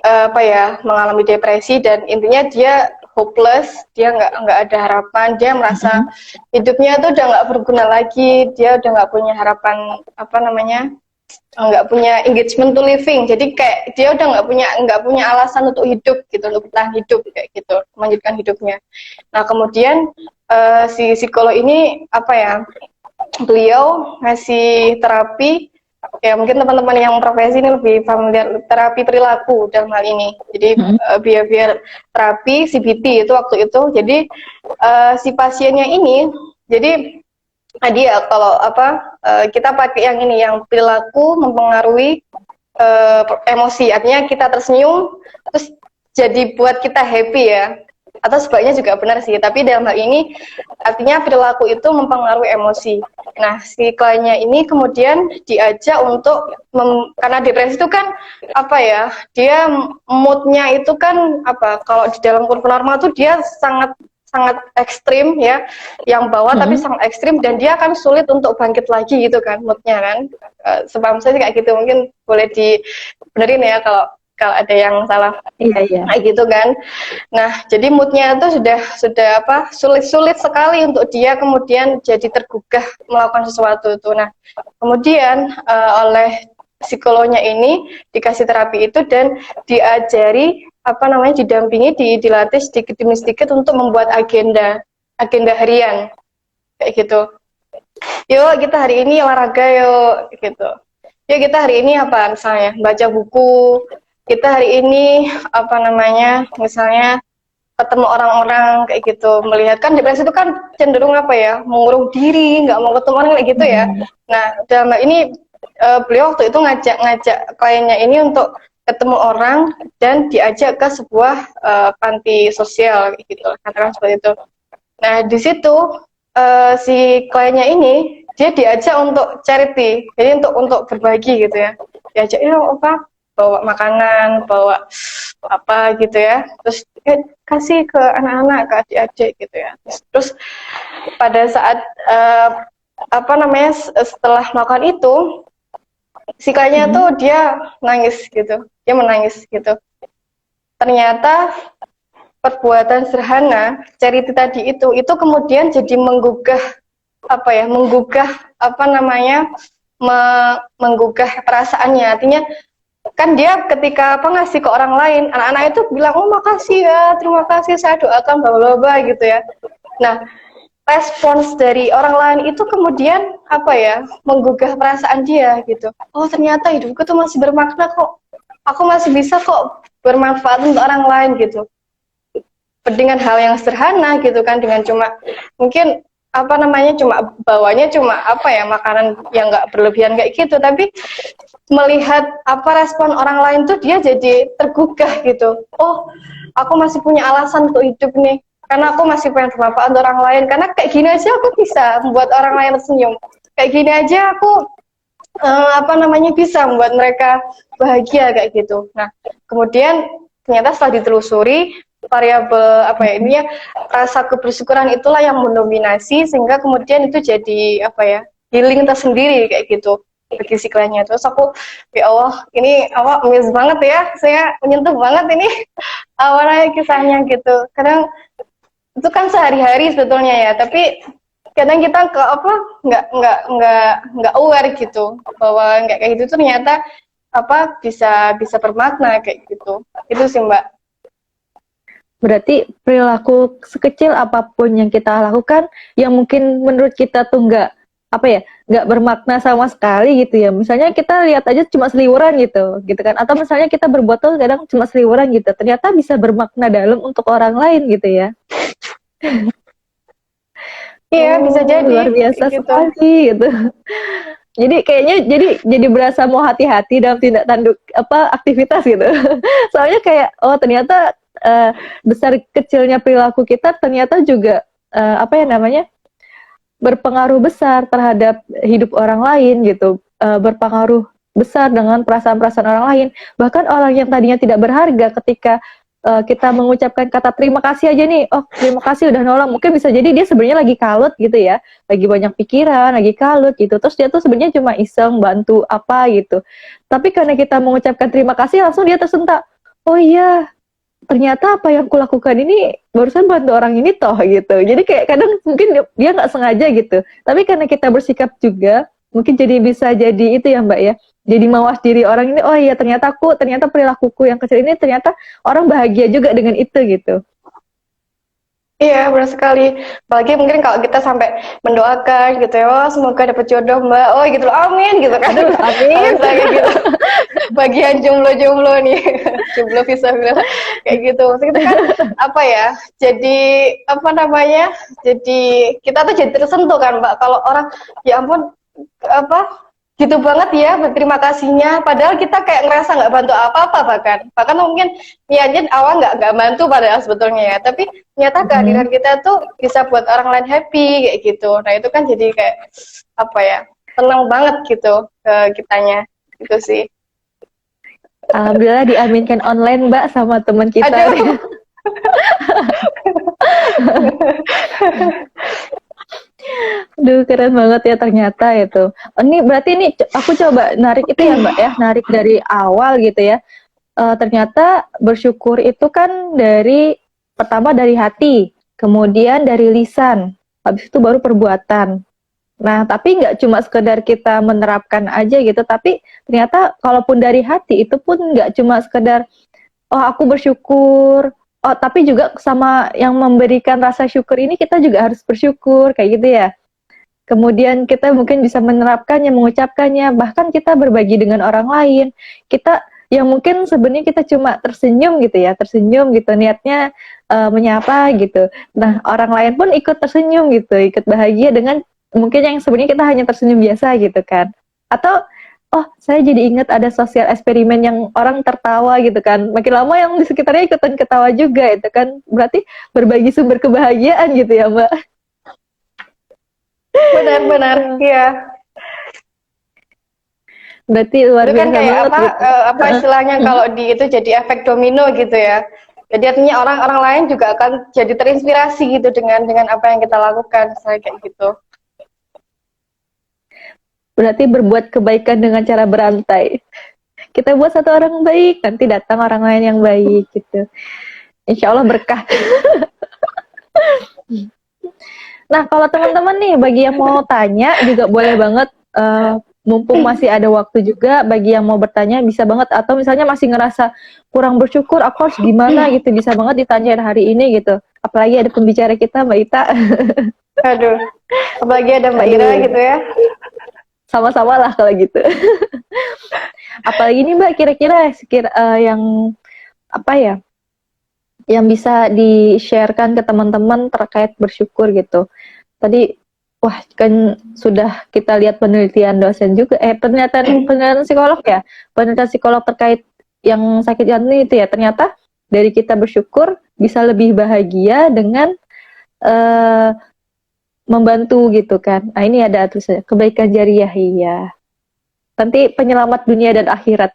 apa ya mengalami depresi dan intinya dia hopeless, dia nggak ada harapan, dia merasa hidupnya tuh udah nggak berguna lagi, dia udah nggak punya harapan apa namanya nggak punya engagement to living, jadi kayak dia udah nggak punya alasan untuk hidup gitu, untuk bertahan hidup kayak gitu, melanjutkan hidupnya. Nah kemudian si psikolog ini apa ya beliau ngasih terapi ya mungkin teman-teman yang profesi ini lebih familiar terapi perilaku dalam hal ini. Jadi behavior terapi CBT itu waktu itu. Jadi si pasiennya ini jadi tadi ya kalau apa kita pakai yang ini yang perilaku mempengaruhi emosi, artinya kita tersenyum terus jadi buat kita happy ya, atau sebaliknya juga benar sih, tapi dalam hal ini artinya perilaku itu mempengaruhi emosi. Nah si kliennya ini kemudian diajak untuk karena depresi itu kan apa ya dia moodnya itu kan apa kalau di dalam kurva normal tuh dia sangat sangat ekstrim ya, yang bawah tapi sangat ekstrim dan dia akan sulit untuk bangkit lagi gitu kan moodnya kan. Sebab saya kayak gitu, mungkin boleh dibenerin ya kalau kalau ada yang salah Iya. kayak gitu kan. Nah jadi moodnya itu sudah apa sulit sekali untuk dia kemudian jadi tergugah melakukan sesuatu itu. Nah kemudian oleh psikolognya ini dikasih terapi itu dan diajari apa namanya didampingi dilatih sedikit demi sedikit untuk membuat agenda harian kayak gitu. Yuk kita hari ini olahraga yuk gitu. Yuk kita hari ini apa misalnya baca buku. Kita hari ini apa namanya misalnya ketemu orang-orang kayak gitu, melihat kan depresi itu kan cenderung apa ya mengurung diri, nggak mau ketemu orang kayak gitu ya. Nah dalam hal ini beliau waktu itu ngajak kliennya ini untuk ketemu orang dan diajak ke sebuah panti sosial gitu, katakan seperti itu. Nah di situ si kliennya ini dia diajak untuk charity, jadi untuk berbagi gitu ya, diajak apa bawa makanan, bawa apa gitu ya, terus kasih ke anak-anak, ke adik-adik gitu ya. Terus pada saat apa namanya setelah melakukan itu si kliennya tuh dia nangis gitu, dia menangis gitu. Ternyata perbuatan sederhana charity tadi itu kemudian jadi menggugah apa namanya menggugah perasaannya, artinya kan dia ketika apa ngasih ke orang lain, anak-anak itu bilang oh makasih ya, terima kasih, saya doakan bla bla bla gitu ya. Nah respons dari orang lain itu kemudian apa ya menggugah perasaan dia gitu, oh ternyata hidupku tuh masih bermakna kok, aku masih bisa kok bermanfaat untuk orang lain gitu, dengan hal yang sederhana gitu kan, dengan cuma mungkin apa namanya cuma bawanya cuma apa ya makanan yang nggak berlebihan kayak gitu, tapi melihat apa respon orang lain tuh dia jadi tergugah gitu, oh aku masih punya alasan untuk hidup nih karena aku masih pengen bermanfaat untuk orang lain, karena kayak gini aja aku bisa membuat orang lain tersenyum, kayak gini aja aku apa namanya bisa membuat mereka bahagia kayak gitu. Nah kemudian ternyata setelah ditelusuri variabel apa ya ini ya, rasa kebersyukuran itulah yang mendominasi sehingga kemudian itu jadi apa ya, healing tersendiri kayak gitu bagi si kliennya. Terus aku, ya Allah, ini apa amazed banget ya, saya menyentuh banget ini awalnya kisahnya gitu. Kadang itu kan sehari-hari sebetulnya ya, tapi kadang kita ke apa nggak aware gitu bahwa nggak kayak gitu tuh ternyata apa bisa bisa bermakna kayak gitu. Itu sih Mbak. Berarti perilaku sekecil apapun yang kita lakukan, yang mungkin menurut kita tuh nggak bermakna sama sekali gitu ya. Misalnya kita lihat aja cuma seliweran gitu kan. Atau misalnya kita berbuat tuh kadang cuma seliweran gitu. Ternyata bisa bermakna dalam untuk orang lain gitu ya. Iya bisa jadi Luar biasa gitu. sekali gitu. Jadi kayaknya jadi berasa mau hati-hati dalam tindak tanduk aktivitas gitu. Soalnya kayak ternyata besar kecilnya perilaku kita ternyata juga berpengaruh besar terhadap hidup orang lain gitu. Berpengaruh besar dengan perasaan-perasaan orang lain. Bahkan orang yang tadinya tidak berharga ketika kita mengucapkan kata terima kasih aja nih, oh terima kasih udah nolong, mungkin bisa jadi dia sebenarnya lagi kalut gitu ya, lagi banyak pikiran, lagi kalut gitu, terus dia tuh sebenarnya cuma iseng bantu apa gitu, tapi karena kita mengucapkan terima kasih langsung dia tersentak, oh iya ternyata apa yang kulakukan ini barusan bantu orang ini toh gitu, jadi kayak kadang mungkin dia nggak sengaja gitu, tapi karena kita bersikap juga, mungkin jadi bisa jadi itu ya Mbak ya, jadi mawas diri orang ini, oh iya ternyata perilakuku yang kecil ini ternyata orang bahagia juga dengan itu gitu. Iya, benar sekali. Apalagi mungkin kalau kita sampai mendoakan gitu ya, oh, semoga dapat jodoh Mbak. Oh gitu, amin gitu kan. Aduh, amin. Kayak gitu. Bagian jomblo-jomblo nih, jomblo bisa bilang kayak gitu. Maksudnya itu kan apa ya? Jadi apa namanya? Jadi kita tuh jadi tersentuh kan Mbak. Kalau orang ya ampun apa gitu banget ya berterima kasihnya, padahal kita kayak ngerasa nggak bantu apa-apa, bahkan mungkin niatnya awal nggak bantu padahal sebetulnya ya, tapi ternyata kehadiran kita tuh bisa buat orang lain happy kayak gitu. Nah itu kan jadi kayak apa ya, tenang banget gitu ke kitanya gitu sih. Alhamdulillah diaminkan online Mbak sama teman kita. Aduh. Duh, keren banget ya ternyata itu. Ini berarti ini aku coba narik itu ya Mbak ya, narik dari awal gitu ya. Ternyata bersyukur itu kan pertama dari hati, kemudian dari lisan, habis itu baru perbuatan. Nah, tapi nggak cuma sekedar kita menerapkan aja gitu, tapi ternyata kalaupun dari hati itu pun nggak cuma sekedar oh aku bersyukur, oh tapi juga sama yang memberikan rasa syukur ini kita juga harus bersyukur kayak gitu ya. Kemudian kita mungkin bisa menerapkannya, mengucapkannya, bahkan kita berbagi dengan orang lain. Kita yang mungkin sebenarnya kita cuma tersenyum gitu ya, tersenyum gitu, niatnya menyapa gitu. Nah, orang lain pun ikut tersenyum gitu, ikut bahagia dengan mungkin yang sebenarnya kita hanya tersenyum biasa gitu kan. Atau oh, saya jadi ingat ada sosial eksperimen yang orang tertawa gitu kan. Makin lama yang di sekitarnya ikutan ketawa juga itu kan. Berarti berbagi sumber kebahagiaan gitu ya, Mbak. Benar-benar, iya. Berarti luar Itu kan biasa kayak banget apa gitu. apa istilahnya kalau di itu jadi efek domino gitu ya. Jadi artinya orang-orang lain juga akan jadi terinspirasi gitu dengan apa yang kita lakukan, saya kayak gitu. Berarti berbuat kebaikan dengan cara berantai. Kita buat satu orang baik, nanti datang orang lain yang baik gitu. Insya Allah berkah. Nah, kalau teman-teman nih, bagi yang mau tanya juga boleh banget. Mumpung masih ada waktu juga, bagi yang mau bertanya bisa banget. Atau misalnya masih ngerasa kurang bersyukur, aku harus gimana gitu, bisa banget ditanya hari ini gitu. Apalagi ada pembicara kita, Mbak Ita. Aduh, apalagi ada Mbak Ira gitu ya. Sama-sama lah kalau gitu. Apalagi nih Mbak, kira-kira yang apa ya, yang bisa di-sharekan ke teman-teman terkait bersyukur gitu. Tadi wah kan sudah kita lihat penelitian dosen juga, penelitian psikolog ya, penelitian psikolog terkait yang sakit jantung itu ya, ternyata dari kita bersyukur bisa lebih bahagia dengan membantu gitu kan. Nah ini ada tulisannya, kebaikan jariah, iya. Nanti penyelamat dunia dan akhirat.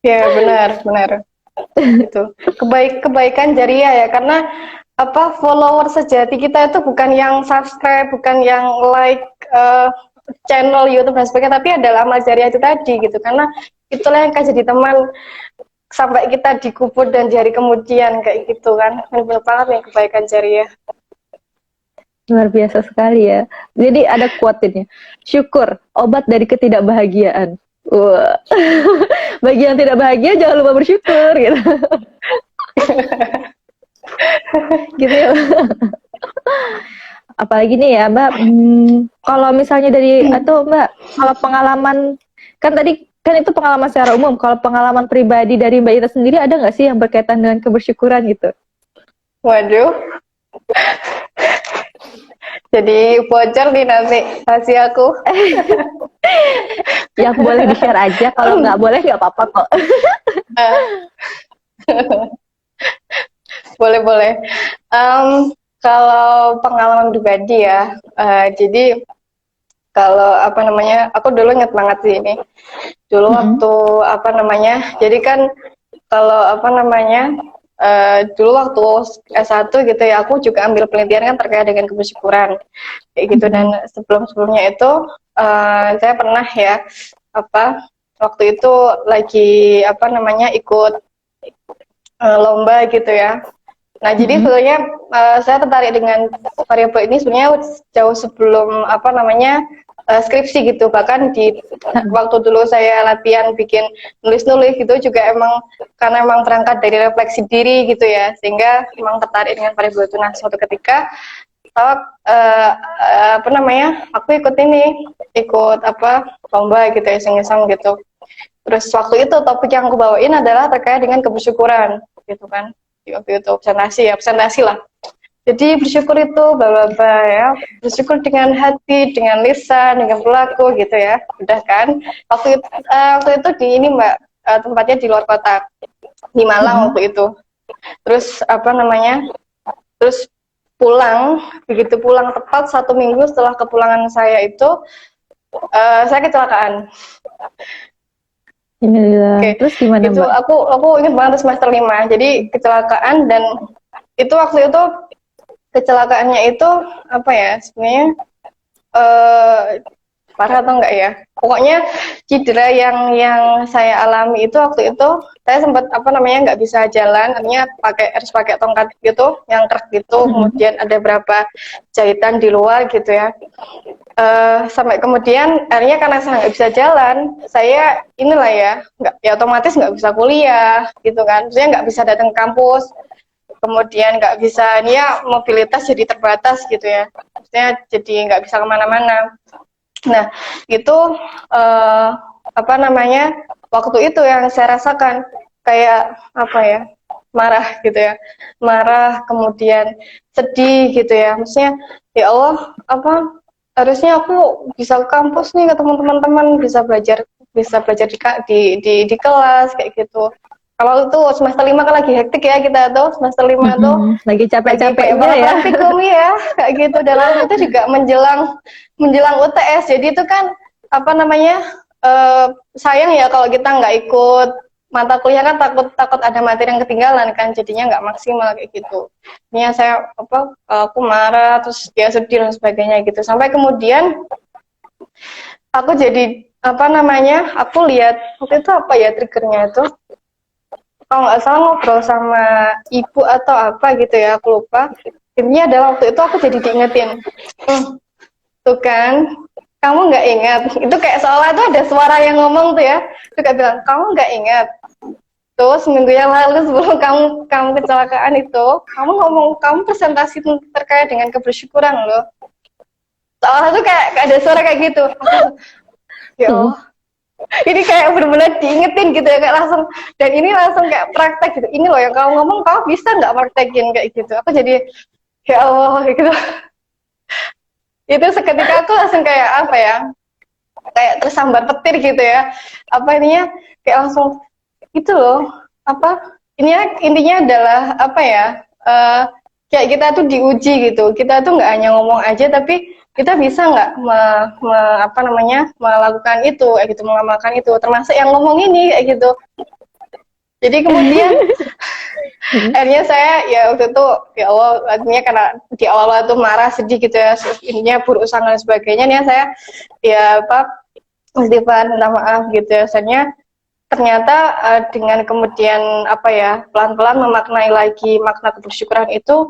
Ya benar. Gitu. Kebaikan jariah ya, karena apa, follower sejati kita itu bukan yang subscribe, bukan yang like channel YouTube dan sebagainya, tapi adalah amal jariah itu tadi gitu, karena itulah yang akan jadi teman sampai kita dikubur dan di hari kemudian kayak gitu kan. Benar banget nih kebaikan jariah. Luar biasa sekali ya. Jadi ada quote-nya. Syukur, obat dari ketidakbahagiaan. Wah. Bagi yang tidak bahagia jangan lupa bersyukur gitu. Gitu ya. Apalagi nih ya Mbak, kalau misalnya dari atau Mbak, kalau pengalaman kan tadi kan itu pengalaman secara umum. Kalau pengalaman pribadi dari Mbak Ita sendiri ada nggak sih yang berkaitan dengan kebersyukuran gitu? Waduh. Jadi bocor nih nanti rahasia aku. Yang boleh di-share aja, kalau nggak boleh nggak apa-apa kok. Boleh. Kalau pengalaman pribadi ya, jadi kalau apa namanya, aku dulu inget banget sih ini. Dulu waktu apa namanya, jadi kan kalau apa namanya, dulu waktu S1 gitu ya, aku juga ambil penelitian kan terkait dengan kebersyukuran kayak gitu. Dan sebelumnya itu saya pernah ya apa, waktu itu lagi apa namanya, ikut lomba gitu ya. Nah, jadi sebenarnya saya tertarik dengan variabel ini sebenarnya jauh sebelum apa namanya, skripsi gitu. Bahkan di waktu dulu saya latihan bikin nulis-nulis gitu juga emang karena emang berangkat dari refleksi diri gitu ya, sehingga emang tertarik dengan variabel itu. Nah, suatu ketika apa namanya, aku ikut apa lomba gitu ya, iseng-iseng gitu. Terus waktu itu topik yang aku bawain adalah terkait dengan kebersyukuran gitu kan. Di waktu itu presentasi lah. Jadi bersyukur itu bla ya, bersyukur dengan hati, dengan lisan, dengan perilaku gitu ya. Udah kan? Waktu itu di ini Mbak, tempatnya di luar kota, di Malang waktu itu. Terus apa namanya? Terus begitu pulang tepat 1 minggu setelah kepulangan saya itu, saya kecelakaan. Okay. Terus gimana itu Mbak? aku ingat banget semester 5. Jadi kecelakaan, dan itu waktu itu kecelakaannya itu apa ya, sebenarnya parah atau enggak ya, pokoknya cedera yang saya alami itu waktu itu saya sempat apa namanya nggak bisa jalan, artinya harus pakai tongkat gitu yang kerak gitu, kemudian ada berapa jahitan di luar gitu ya. Sampai kemudian akhirnya karena saya nggak bisa jalan, saya inilah ya, nggak ya otomatis nggak bisa kuliah gitu kan, saya nggak bisa datang ke kampus, kemudian nggak bisa, ini ya mobilitas jadi terbatas gitu ya, maksudnya jadi nggak bisa kemana-mana. Nah itu apa namanya, waktu itu yang saya rasakan kayak apa ya, marah gitu ya, marah kemudian sedih gitu ya, maksudnya ya Allah, apa harusnya aku bisa ke kampus nih, ketemu teman-teman, bisa belajar di kelas kayak gitu. Kalau itu semester 5 kan lagi hektik ya, kita tuh semester 5 tuh lagi capek-capeknya ya. praktikum ya kayak gitu. Dan lalu itu juga menjelang UTS, jadi itu kan apa namanya, sayang ya kalau kita nggak ikut mata kuliah, kan takut ada materi yang ketinggalan kan, jadinya nggak maksimal kayak gitu. Ini saya apa, aku marah, terus dia sedih dan sebagainya gitu, sampai kemudian aku jadi apa namanya, aku lihat waktu itu apa ya triggernya itu, kalau nggak salah ngobrol sama ibu atau apa gitu ya, aku lupa. Intinya adalah waktu itu aku jadi diingetin, tuh kan, kamu nggak ingat, itu kayak seolah itu ada suara yang ngomong tuh ya, itu kayak bilang kamu nggak ingat, tuh seminggu yang lalu sebelum kamu kecelakaan itu, kamu presentasi terkait dengan kebersyukuran loh. Seolah itu kayak ada suara kayak gitu. Ya Allah, ini kayak benar-benar diingetin gitu ya, kayak langsung, dan ini langsung kayak praktek gitu, ini loh yang kamu ngomong, kamu bisa nggak praktekin kayak gitu. Aku jadi ya Allah gitu. Itu seketika aku langsung kayak apa ya, kayak tersambar petir gitu ya, apa ininya, kayak langsung itu loh, apa intinya adalah apa ya, kayak kita tuh diuji gitu, kita tuh nggak hanya ngomong aja, tapi kita bisa nggak apa namanya, melakukan itu kayak gitu, mengamalkan itu, termasuk yang ngomong ini kayak gitu. Jadi kemudian akhirnya saya ya waktu itu ya Allah, artinya karena di awal-awal tuh marah, sedih gitu ya, ininya buruk sangka dan sebagainya, nih saya ya apa istighfar, minta maaf gitu ya. Akhirnya ternyata dengan kemudian apa ya pelan-pelan memaknai lagi makna kebersyukuran itu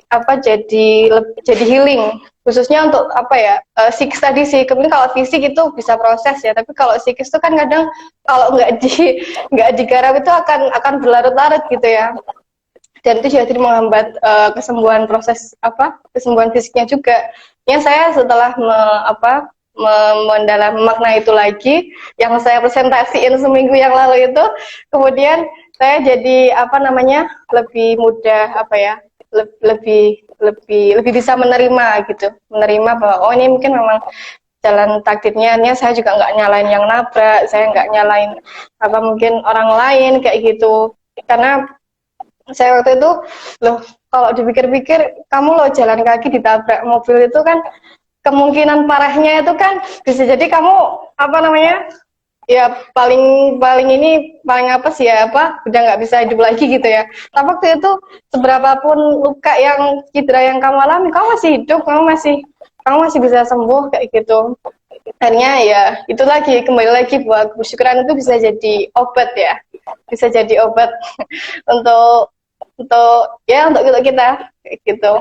apa jadi healing, khususnya untuk apa ya psikis tadi sih. Kemudian kalau fisik itu bisa proses ya, tapi kalau psikis itu kan kadang kalau nggak digarap itu akan berlarut-larut gitu ya, dan itu jadi menghambat kesembuhan proses apa kesembuhan fisiknya juga. Ya saya setelah mendalam makna itu lagi yang saya presentasiin seminggu yang lalu itu, kemudian saya jadi apa namanya lebih mudah apa ya lebih bisa menerima gitu, menerima bahwa oh ini mungkin memang jalan takdirnya. Ini saya juga nggak nyalain yang nabrak, saya nggak nyalain apa mungkin orang lain kayak gitu, karena saya waktu itu loh kalau dipikir-pikir kamu loh jalan kaki ditabrak mobil itu kan kemungkinan parahnya itu kan bisa jadi kamu apa namanya ya paling paling ini paling apa sih ya apa udah nggak bisa hidup lagi gitu ya. Tapi waktu itu seberapapun luka yang cedera yang kamu alami, kamu masih hidup, kamu masih bisa sembuh kayak gitu. Akhirnya ya itu lagi kembali lagi bahwa kebersyukuran itu bisa jadi obat ya, bisa jadi obat untuk kita kayak gitu.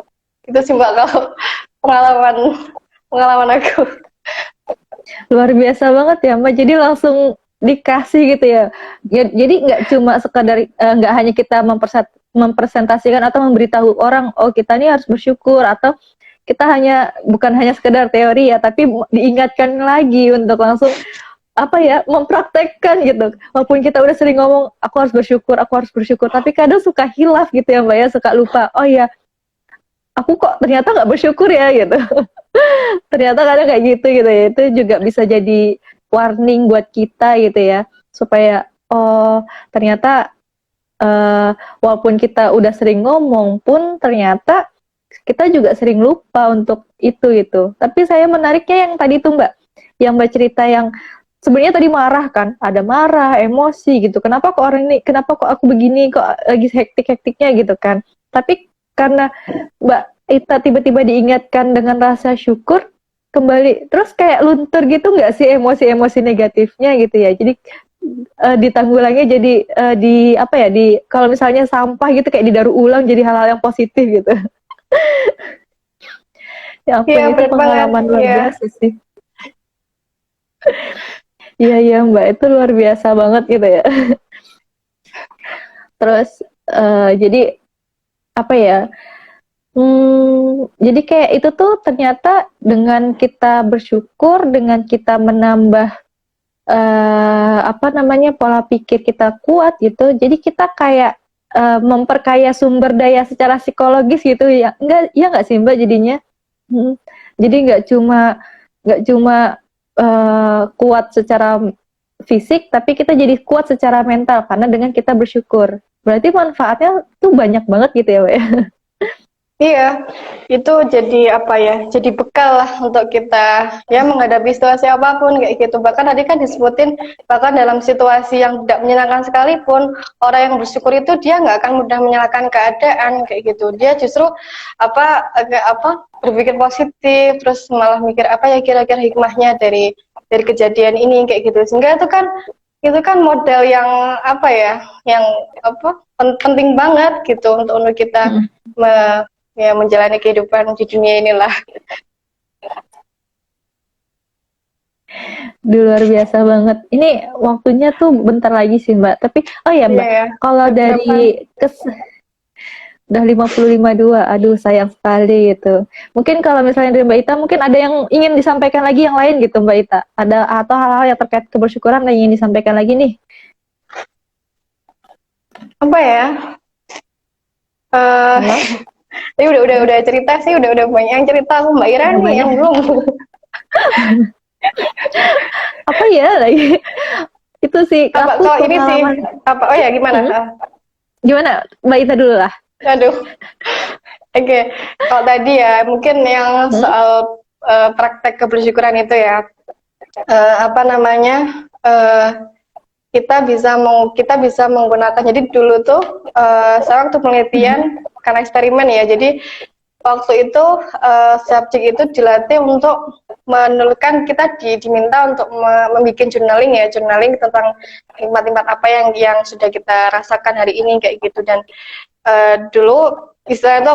Itu sih Mbak kalau pengalaman pengalaman aku. Luar biasa banget ya Mbak, jadi langsung dikasih gitu ya. Jadi nggak cuma sekadar nggak hanya kita mempresentasikan atau memberitahu orang oh kita nih harus bersyukur, atau kita bukan hanya sekedar teori ya, tapi diingatkan lagi untuk langsung apa ya mempraktekkan gitu. Walaupun kita udah sering ngomong aku harus bersyukur, tapi kadang suka hilaf gitu ya Mbak ya, suka lupa oh ya aku kok ternyata nggak bersyukur ya gitu. Ternyata kadang kayak gitu ya, itu juga bisa jadi warning buat kita gitu ya, supaya oh ternyata walaupun kita udah sering ngomong pun ternyata kita juga sering lupa untuk itu. Tapi saya menariknya yang tadi tuh Mbak, yang Mbak cerita yang sebenarnya tadi marah kan, ada marah, emosi gitu. Kenapa kok aku begini, kok lagi hektik-hektiknya gitu kan. Tapi karena Mbak Ita tiba-tiba diingatkan dengan rasa syukur, kembali terus kayak luntur gitu nggak sih emosi-emosi negatifnya gitu ya. Jadi ditanggulangi jadi di apa ya, di kalau misalnya sampah gitu kayak didaur ulang jadi hal-hal yang positif gitu. Ya ampun, Iya, itu benar banget. pengalaman luar Iya. biasa sih. Iya Mbak, itu luar biasa banget gitu ya. Terus jadi apa ya? Jadi kayak itu tuh ternyata dengan kita bersyukur, dengan kita menambah apa namanya pola pikir kita kuat gitu. Jadi kita kayak memperkaya sumber daya secara psikologis gitu ya. Enggak sih Mbak jadinya. Jadi nggak cuma kuat secara fisik, tapi kita jadi kuat secara mental karena dengan kita bersyukur. Berarti manfaatnya tuh banyak banget gitu ya, Mbak ya. Iya, itu jadi apa ya? Jadi bekal lah untuk kita ya menghadapi situasi apapun kayak gitu. Bahkan tadi kan disebutin bahkan dalam situasi yang tidak menyenangkan sekalipun, orang yang bersyukur itu dia nggak akan mudah menyalahkan keadaan kayak gitu. Dia justru agak berpikir positif, terus malah mikir apa ya kira-kira hikmahnya dari kejadian ini kayak gitu. Sehingga itu kan modal yang apa ya? Yang penting banget gitu untuk kita menjalani kehidupan di dunia inilah. Luar biasa banget. Ini waktunya tuh bentar lagi sih Mbak. Tapi oh ya Mbak, Iya, kalau dari udah 55.2, aduh sayang sekali gitu. Mungkin kalau misalnya dari Mbak Ita, mungkin ada yang ingin disampaikan lagi yang lain gitu Mbak Ita. Ada atau hal-hal yang terkait kebersyukuran yang ingin disampaikan lagi nih? apa ya? Tapi udah cerita sih, udah banyak yang cerita. Aku Mbak Ira nih yang belum. Apa ya lagi? Itu sih aku Kalau ini sih pengalaman. oh ya gimana? Gimana Mbak Ita dulu lah. Aduh. Oke. Kalau tadi ya mungkin yang soal praktek kebersyukuran itu ya apa namanya kita bisa menggunakan. Jadi dulu tuh saya waktu penelitian karena eksperimen ya. Jadi waktu itu subjek itu dilatih untuk menuliskan, kita diminta untuk membuat journaling tentang nikmat-nikmat apa yang sudah kita rasakan hari ini kayak gitu. Dan dulu istilah itu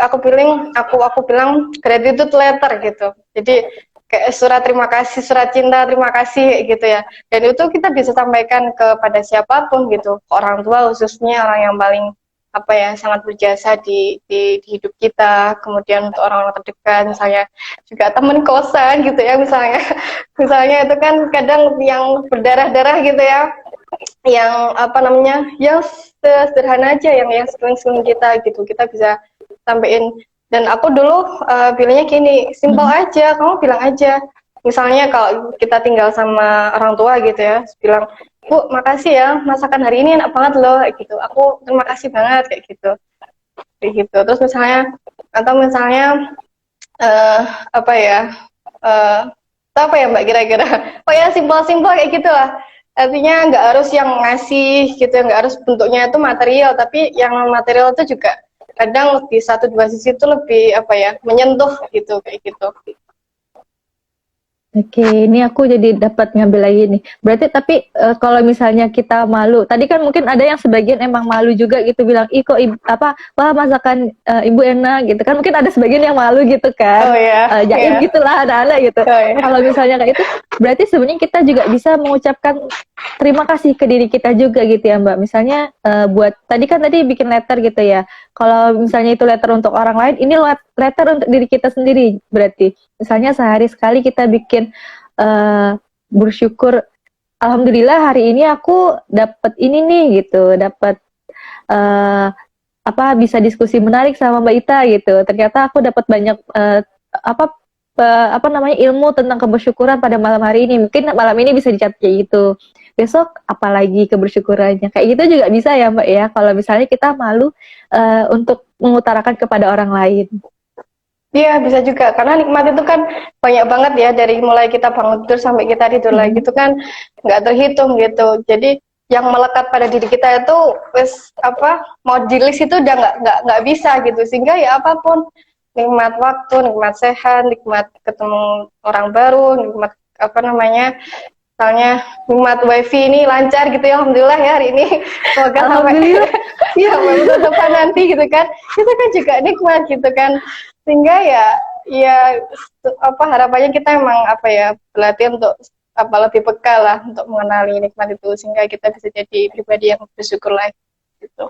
aku bilang gratitude letter gitu. Jadi kayak surat terima kasih, surat cinta terima kasih kayak gitu ya. Dan itu kita bisa sampaikan kepada siapapun gitu, ke orang tua khususnya, orang yang paling sangat berjasa di hidup kita. Kemudian untuk orang-orang terdekat, misalnya juga teman kosan gitu ya, misalnya itu kan kadang yang berdarah-darah gitu ya, yang yang sederhana aja, yang seling-seling kita gitu, kita bisa sampein. Dan aku dulu bilangnya gini, simpel aja, kamu bilang aja. Misalnya kalau kita tinggal sama orang tua gitu ya, bilang, Bu, makasih ya, masakan hari ini enak banget loh, kayak gitu. Aku terima kasih banget kayak gitu. Terus misalnya, atau misalnya apa ya Mbak kira-kira? Oh ya, simpel-simpel kayak gitu lah. Artinya nggak harus yang ngasih gitu, nggak harus bentuknya itu material, tapi yang material itu juga kadang di satu dua sisi itu lebih menyentuh gitu kayak gitu. Oke, ini aku jadi dapat ngambil lagi nih. Berarti tapi kalau misalnya kita malu, tadi kan mungkin ada yang sebagian emang malu juga gitu bilang, ih kok wah masakan ibu enak gitu kan. Mungkin ada sebagian yang malu gitu kan. Oh ya, Jaim gitulah anak-anak gitu. Oh, ya. Kalau misalnya kayak itu, berarti sebenarnya kita juga bisa mengucapkan terima kasih ke diri kita juga gitu ya Mbak. Misalnya buat tadi bikin letter gitu ya. Kalau misalnya itu letter untuk orang lain, ini letter untuk diri kita sendiri berarti. Misalnya sehari sekali kita bikin bersyukur, alhamdulillah hari ini aku dapat ini nih gitu, dapat bisa diskusi menarik sama Mbak Ita gitu. Ternyata aku dapat banyak ilmu tentang kebersyukuran pada malam hari ini. Mungkin malam ini bisa dicatat kayak gitu. Besok apalagi kebersyukurannya. Kayak gitu juga bisa ya Mbak ya. Kalau misalnya kita malu untuk mengutarakan kepada orang lain. Iya, bisa juga, karena nikmat itu kan banyak banget ya, dari mulai kita bangun tidur sampai kita tidur lagi itu kan nggak terhitung gitu. Jadi yang melekat pada diri kita itu mau di-list itu udah nggak bisa gitu. Sehingga ya apapun, nikmat waktu, nikmat sehat, nikmat ketemu orang baru, nikmat misalnya nikmat wifi ini lancar gitu ya, alhamdulillah ya hari ini, semoga sampai bulan depan nanti gitu kan, itu kan juga nikmat gitu kan. Sehingga ya harapannya kita emang berlatih untuk lebih peka lah untuk mengenali nikmat itu, sehingga kita bisa jadi pribadi yang bersyukur lagi gitu.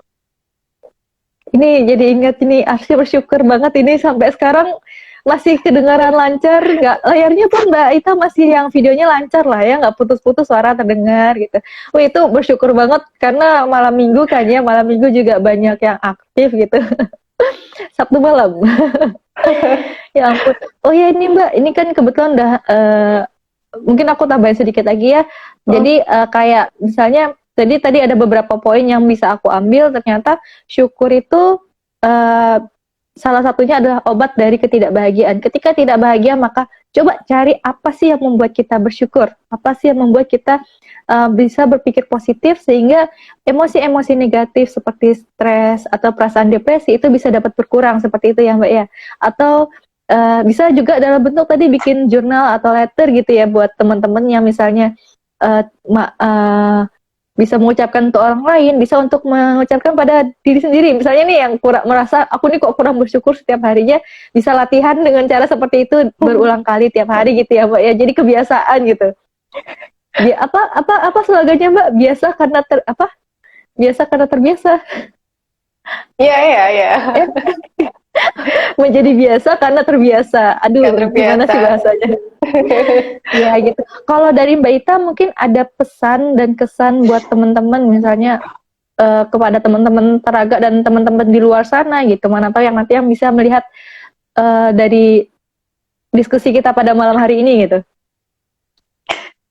Ini jadi ingat ini, Arsy bersyukur banget ini sampai sekarang masih kedengaran lancar, nggak layarnya pun Mbak Ita masih yang videonya lancar lah ya, nggak putus-putus suara terdengar gitu. Itu bersyukur banget karena malam minggu kan ya, malam minggu juga banyak yang aktif gitu. Sabtu malam. Ya ampun. Oh ya ini Mbak, ini kan kebetulan udah mungkin aku tambahin sedikit lagi ya. Jadi kayak misalnya tadi ada beberapa poin yang bisa aku ambil, ternyata syukur itu salah satunya adalah obat dari ketidakbahagiaan. Ketika tidak bahagia, maka coba cari apa sih yang membuat kita bersyukur, apa sih yang membuat kita bisa berpikir positif, sehingga emosi-emosi negatif seperti stres atau perasaan depresi itu bisa dapat berkurang, seperti itu ya Mbak ya. Atau bisa juga dalam bentuk tadi bikin jurnal atau letter gitu ya buat teman-teman yang misalnya bisa mengucapkan untuk orang lain, bisa untuk mengucapkan pada diri sendiri. Misalnya nih yang merasa aku nih kok kurang bersyukur setiap harinya, bisa latihan dengan cara seperti itu berulang kali tiap hari gitu ya Mbak ya. Jadi kebiasaan gitu. Apa slogannya Mbak? Biasa karena terbiasa. Iya. Menjadi biasa karena terbiasa. Aduh, gimana sih bahasanya? Ya gitu. Kalau dari Mbak Ita mungkin ada pesan dan kesan buat teman-teman, misalnya kepada teman-teman Teraga dan teman-teman di luar sana gitu. Mana tahu yang nanti yang bisa melihat dari diskusi kita pada malam hari ini gitu.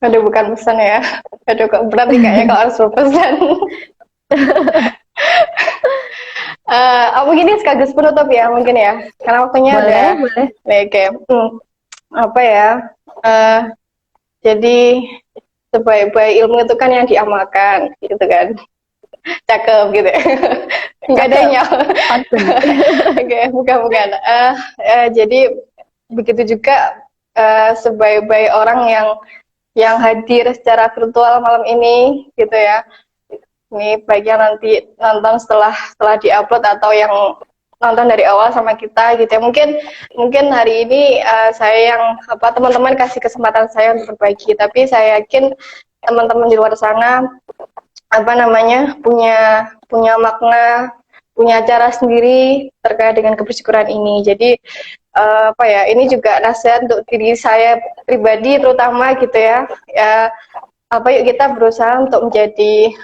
Aduh, bukan pesan ya. Aduh, kok berat nih kayaknya kalau harus berpesan. Mungkin ini sekaligus penutup ya, mungkin ya, karena waktunya boleh. Oke. Jadi sebaik-baik ilmu itu kan yang diamalkan, gitu kan. Cakep gitu. Enggak ada yang nyala. Pantun. Oke, bukan. Jadi begitu juga sebaik-baik orang yang hadir secara virtual malam ini, gitu ya. Ini baik yang nanti nonton setelah diupload atau yang nonton dari awal sama kita, gitu ya. Mungkin hari ini saya teman-teman kasih kesempatan saya untuk berbagi, tapi saya yakin teman-teman di luar sana punya makna, punya cara sendiri terkait dengan kebersyukuran ini. Jadi ini juga nasihat untuk diri saya pribadi terutama, gitu ya. Yuk kita berusaha untuk menjadi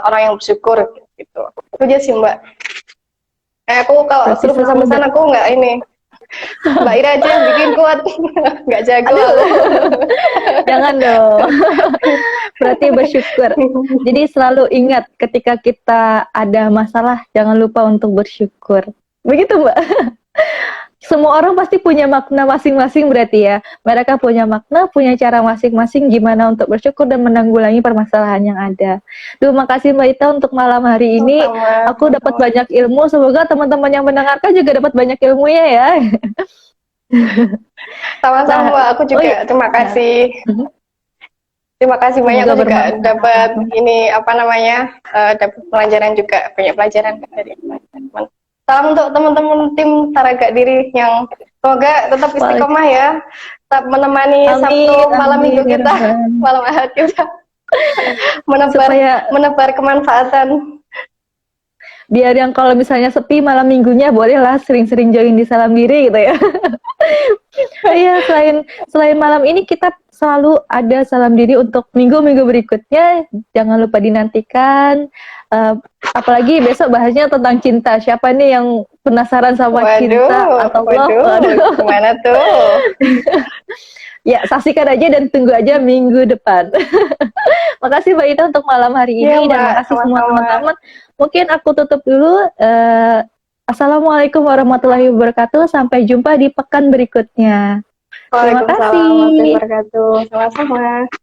orang yang bersyukur, gitu. Itu aja sih, Mbak. Aku kalau suruh pesan-pesan aku nggak ini. Mbak Ira aja yang bikin kuat, nggak jago. Jangan dong. Berarti bersyukur. Jadi selalu ingat ketika kita ada masalah, jangan lupa untuk bersyukur. Begitu, Mbak. Semua orang pasti punya makna masing-masing berarti ya. Mereka punya makna, punya cara masing-masing gimana untuk bersyukur dan menanggulangi permasalahan yang ada. Terima kasih Mbak Ita untuk malam hari ini. Aku dapat banyak ilmu. Semoga teman-teman yang mendengarkan juga dapat banyak ilmunya ya. Sama-sama, Mbak. Aku juga terima kasih. Terima kasih banyak, aku juga dapat dapat pelajaran juga, banyak pelajaran dari teman-teman. Salam untuk teman-teman tim Taraga Diri yang semoga tetap istiqomah ya, tetap menemani Sabtu malam minggu kita, malam Ahad kita, menebar kemanfaatan. Biar yang kalau misalnya sepi malam minggunya bolehlah sering-sering join di Salam Diri gitu ya. Iya, selain malam ini kita selalu ada Salam Diri untuk minggu-minggu berikutnya. Jangan lupa dinantikan. Apalagi besok bahasnya tentang cinta. Siapa nih yang penasaran sama cinta atau love? Gimana tuh? Ya, saksikan aja dan tunggu aja minggu depan. Makasih Mbak Ita untuk malam hari ini, dan makasih semua teman-teman. Mungkin aku tutup dulu. Assalamualaikum warahmatullahi wabarakatuh. Sampai jumpa di pekan berikutnya. Terima kasih. Waalaikumsalam warahmatullahi wabarakatuh. Sama-sama.